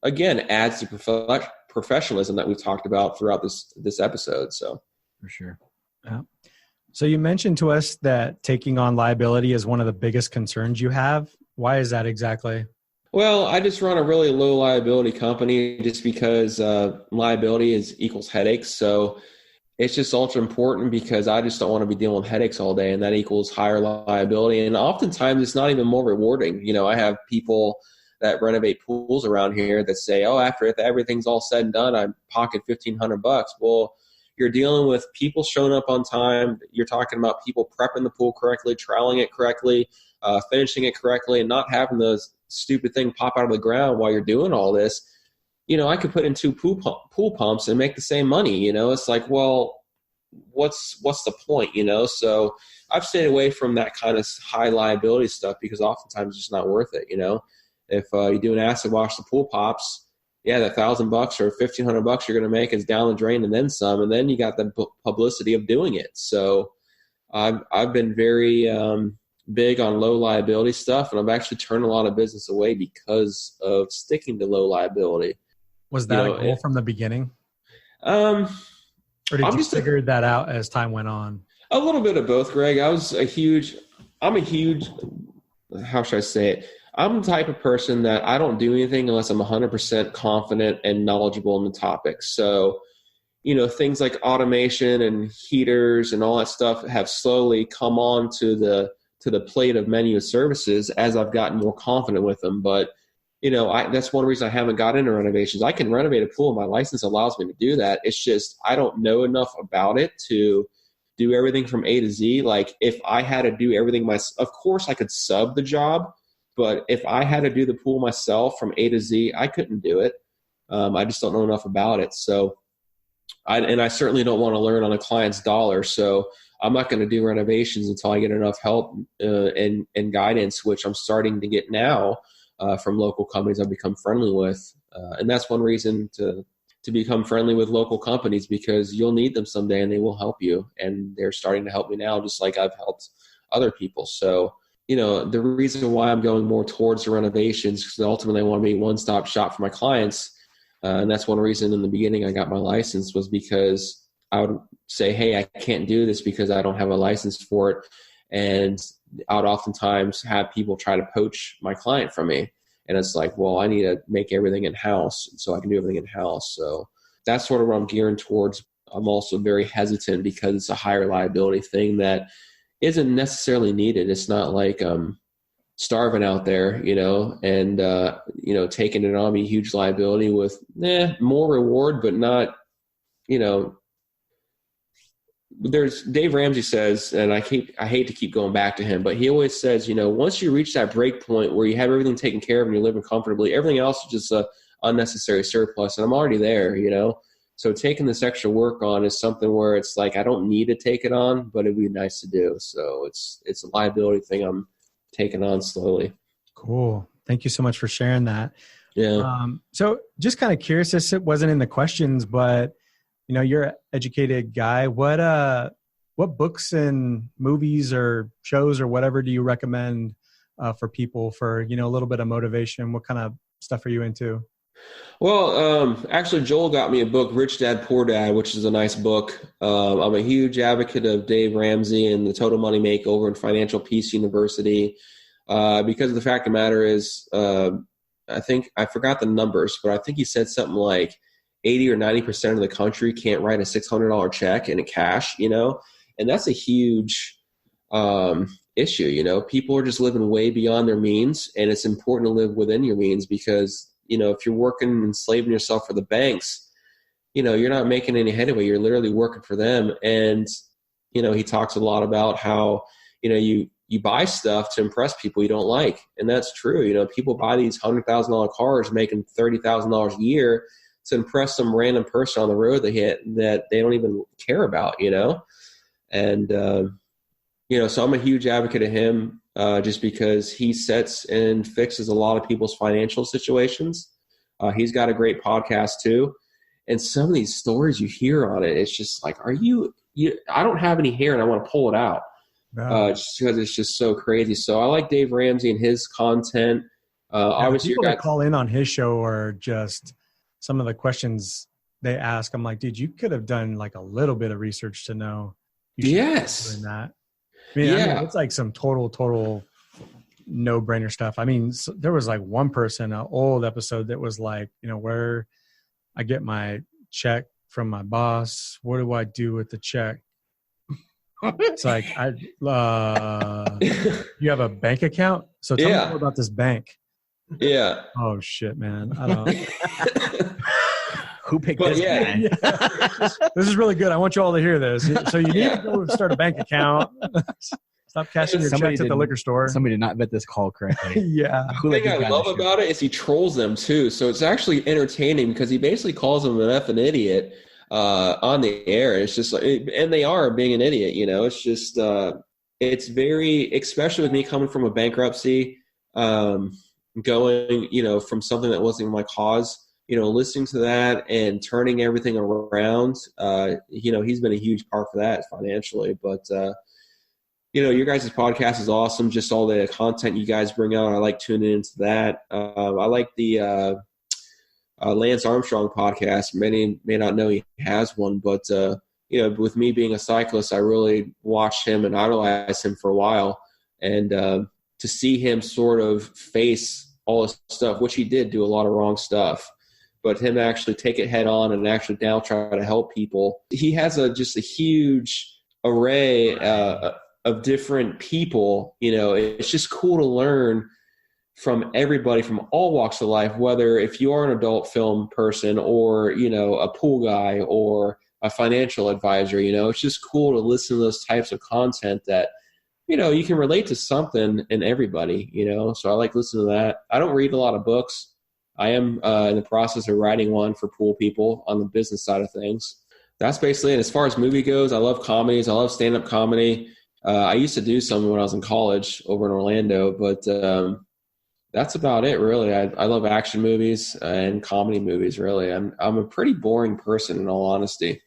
again, adds to professionalism that we've talked about throughout this episode. So for sure. Yeah. So you mentioned to us that taking on liability is one of the biggest concerns you have. Why is that exactly? Well, I just run a really low liability company, just because liability equals headaches. So it's just ultra important, because I just don't want to be dealing with headaches all day, and that equals higher liability. And oftentimes it's not even more rewarding. I have people that renovate pools around here that say, oh, after everything's all said and done, I pocket $1,500. Well, you're dealing with people showing up on time. You're talking about people prepping the pool correctly, troweling it correctly, finishing it correctly, and not having those stupid thing pop out of the ground while you're doing all this. I could put in 2 pool pumps and make the same money. It's like, well, what's the point, you know? So I've stayed away from that kind of high liability stuff because oftentimes it's just not worth it, you know? If you do an acid wash, the pool pops, yeah, that $1,000 or $1,500 you're going to make is down the drain and then some, and then you got the publicity of doing it. So I've been very big on low liability stuff, and I've actually turned a lot of business away because of sticking to low liability. Was that a goal from the beginning? Or did you figure that out as time went on? A little bit of both, Greg. I'm a huge, how should I say it? I'm the type of person that I don't do anything unless I'm 100% confident and knowledgeable in the topic. So, you know, things like automation and heaters and all that stuff have slowly come on to the plate of menu of services as I've gotten more confident with them. But, you know, that's one reason I haven't got into renovations. I can renovate a pool. My license allows me to do that. It's just I don't know enough about it to do everything from A to Z. Like if I had to do everything myself, of course I could sub the job. But if I had to do the pool myself from A to Z, I couldn't do it. I just don't know enough about it. So, I certainly don't want to learn on a client's dollar. So I'm not going to do renovations until I get enough help and guidance, which I'm starting to get now from local companies I've become friendly with. And that's one reason to become friendly with local companies, because you'll need them someday and they will help you. And they're starting to help me now, just like I've helped other people. So, you know, the reason why I'm going more towards the renovations, because ultimately I want to be a one-stop shop for my clients. And that's one reason in the beginning I got my license, was because I would say, hey, I can't do this because I don't have a license for it. And I would oftentimes have people try to poach my client from me. And it's like, well, I need to make everything in-house so I can do everything in-house. So that's sort of what I'm gearing towards. I'm also very hesitant because it's a higher liability thing that isn't necessarily needed. It's not like starving out there, you know, and, you know, taking it on be a huge liability with more reward, but not, you know, there's Dave Ramsey says, and I hate to keep going back to him, but he always says, you know, once you reach that break point where you have everything taken care of and you're living comfortably, everything else is just a unnecessary surplus. And I'm already there, you know? So taking this extra work on is something where it's like, I don't need to take it on, but it'd be nice to do. So it's a liability thing I'm taking on slowly. Cool. Thank you so much for sharing that. Yeah. So just kind of curious, this wasn't in the questions, but you know, you're an educated guy. What books and movies or shows or whatever do you recommend for people for, you know, a little bit of motivation? What kind of stuff are you into? Well, actually, Joel got me a book, Rich Dad, Poor Dad, which is a nice book. I'm a huge advocate of Dave Ramsey and the Total Money Makeover and Financial Peace University because the fact of the matter is, I think I forgot the numbers, but I think he said something like 80 or 90% of the country can't write a $600 check in cash, you know, and that's a huge issue. You know, people are just living way beyond their means, and it's important to live within your means because, you know, if you're working and enslaving yourself for the banks, you know, you're not making any headway. You're literally working for them. And, you know, he talks a lot about how, you know, you buy stuff to impress people you don't like. And that's true. You know, people buy these $100,000 cars making $30,000 a year to impress some random person on the road that they don't even care about, you know? And, you know, so I'm a huge advocate of him. Just because he sets and fixes a lot of people's financial situations. He's got a great podcast too. And some of these stories you hear on it, it's just like, I don't have any hair and I want to pull it out. No. Just because it's just so crazy. So I like Dave Ramsey and his content. Obviously, people that call in on his show are just some of the questions they ask. I'm like, dude, you could have done like a little bit of research to know. Yes. Doing that. I mean, it's like some total no-brainer stuff. I mean, there was like one person, an old episode that was like, you know, where I get my check from my boss. What do I do with the check? It's like, you have a bank account? So tell me more about this bank. Yeah. Oh, shit, man. I don't Who picked this man? This is really good. I want you all to hear this. So you need to go start a bank account. Stop cashing your checks at the liquor store. Somebody did not vet this call correctly. Yeah. The thing I love about it is he trolls them too. So it's actually entertaining because he basically calls them an effing idiot. on the air. It's just like, and they are being an idiot, you know. It's just it's very, especially with me coming from a bankruptcy, going, you know, from something that wasn't my cause, you know, listening to that and turning everything around. You know, he's been a huge part for that financially, but you know, your guys' podcast is awesome. Just all the content you guys bring out, I like tuning into that. I like the Lance Armstrong podcast. Many may not know he has one, but you know, with me being a cyclist, I really watched him and idolized him for a while. And to see him sort of face all this stuff, which he did do a lot of wrong stuff, but him actually take it head on and actually now try to help people. He has just a huge array of different people. You know, it's just cool to learn from everybody from all walks of life, whether if you are an adult film person or, you know, a pool guy or a financial advisor. You know, it's just cool to listen to those types of content that, you know, you can relate to something in everybody, you know. So I like listening to that. I don't read a lot of books. I am in the process of writing one for pool people on the business side of things. That's basically it. As far as movie goes, I love comedies. I love stand-up comedy. I used to do some when I was in college over in Orlando, but that's about it, really. I love action movies and comedy movies, really. I'm a pretty boring person, in all honesty.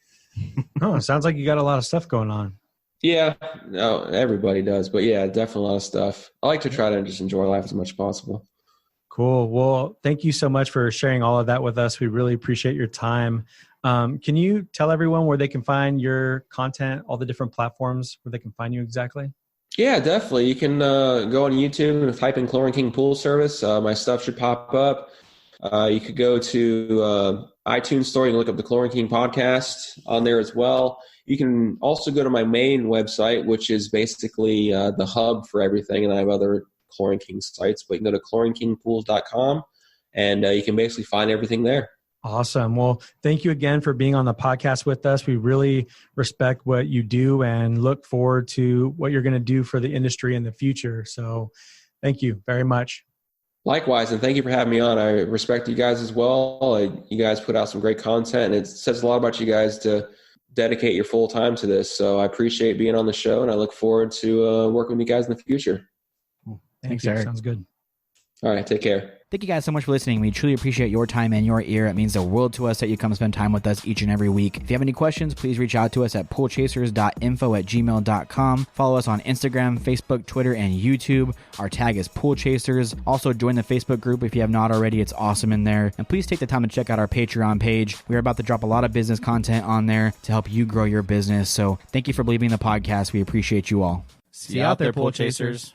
Oh, it sounds like you got a lot of stuff going on. Yeah, no, everybody does. But yeah, definitely a lot of stuff. I like to try to just enjoy life as much as possible. Cool. Well, thank you so much for sharing all of that with us. We really appreciate your time. Can you tell everyone where they can find your content, all the different platforms where they can find you exactly? Yeah, definitely. You can go on YouTube and type in Chlorine King Pool Service. My stuff should pop up. You could go to iTunes Store. You can look up the Chlorine King Podcast on there as well. You can also go to my main website, which is basically the hub for everything. And I have other Chlorine King sites, but you can go to chlorinekingpools.com and you can basically find everything there. Awesome. Well, thank you again for being on the podcast with us. We really respect what you do and look forward to what you're going to do for the industry in the future. So thank you very much. Likewise, and thank you for having me on. I respect you guys as well. You guys put out some great content, and it says a lot about you guys to dedicate your full time to this. So I appreciate being on the show, and I look forward to working with you guys in the future. Thanks, Eric. Sounds good. All right, take care. Thank you guys so much for listening. We truly appreciate your time and your ear. It means the world to us that you come spend time with us each and every week. If you have any questions, please reach out to us at poolchasers.info@gmail.com. Follow us on Instagram, Facebook, Twitter, and YouTube. Our tag is Pool Chasers. Also, join the Facebook group if you have not already. It's awesome in there. And please take the time to check out our Patreon page. We're about to drop a lot of business content on there to help you grow your business. So thank you for believing in the podcast. We appreciate you all. See you out there, Pool Chasers.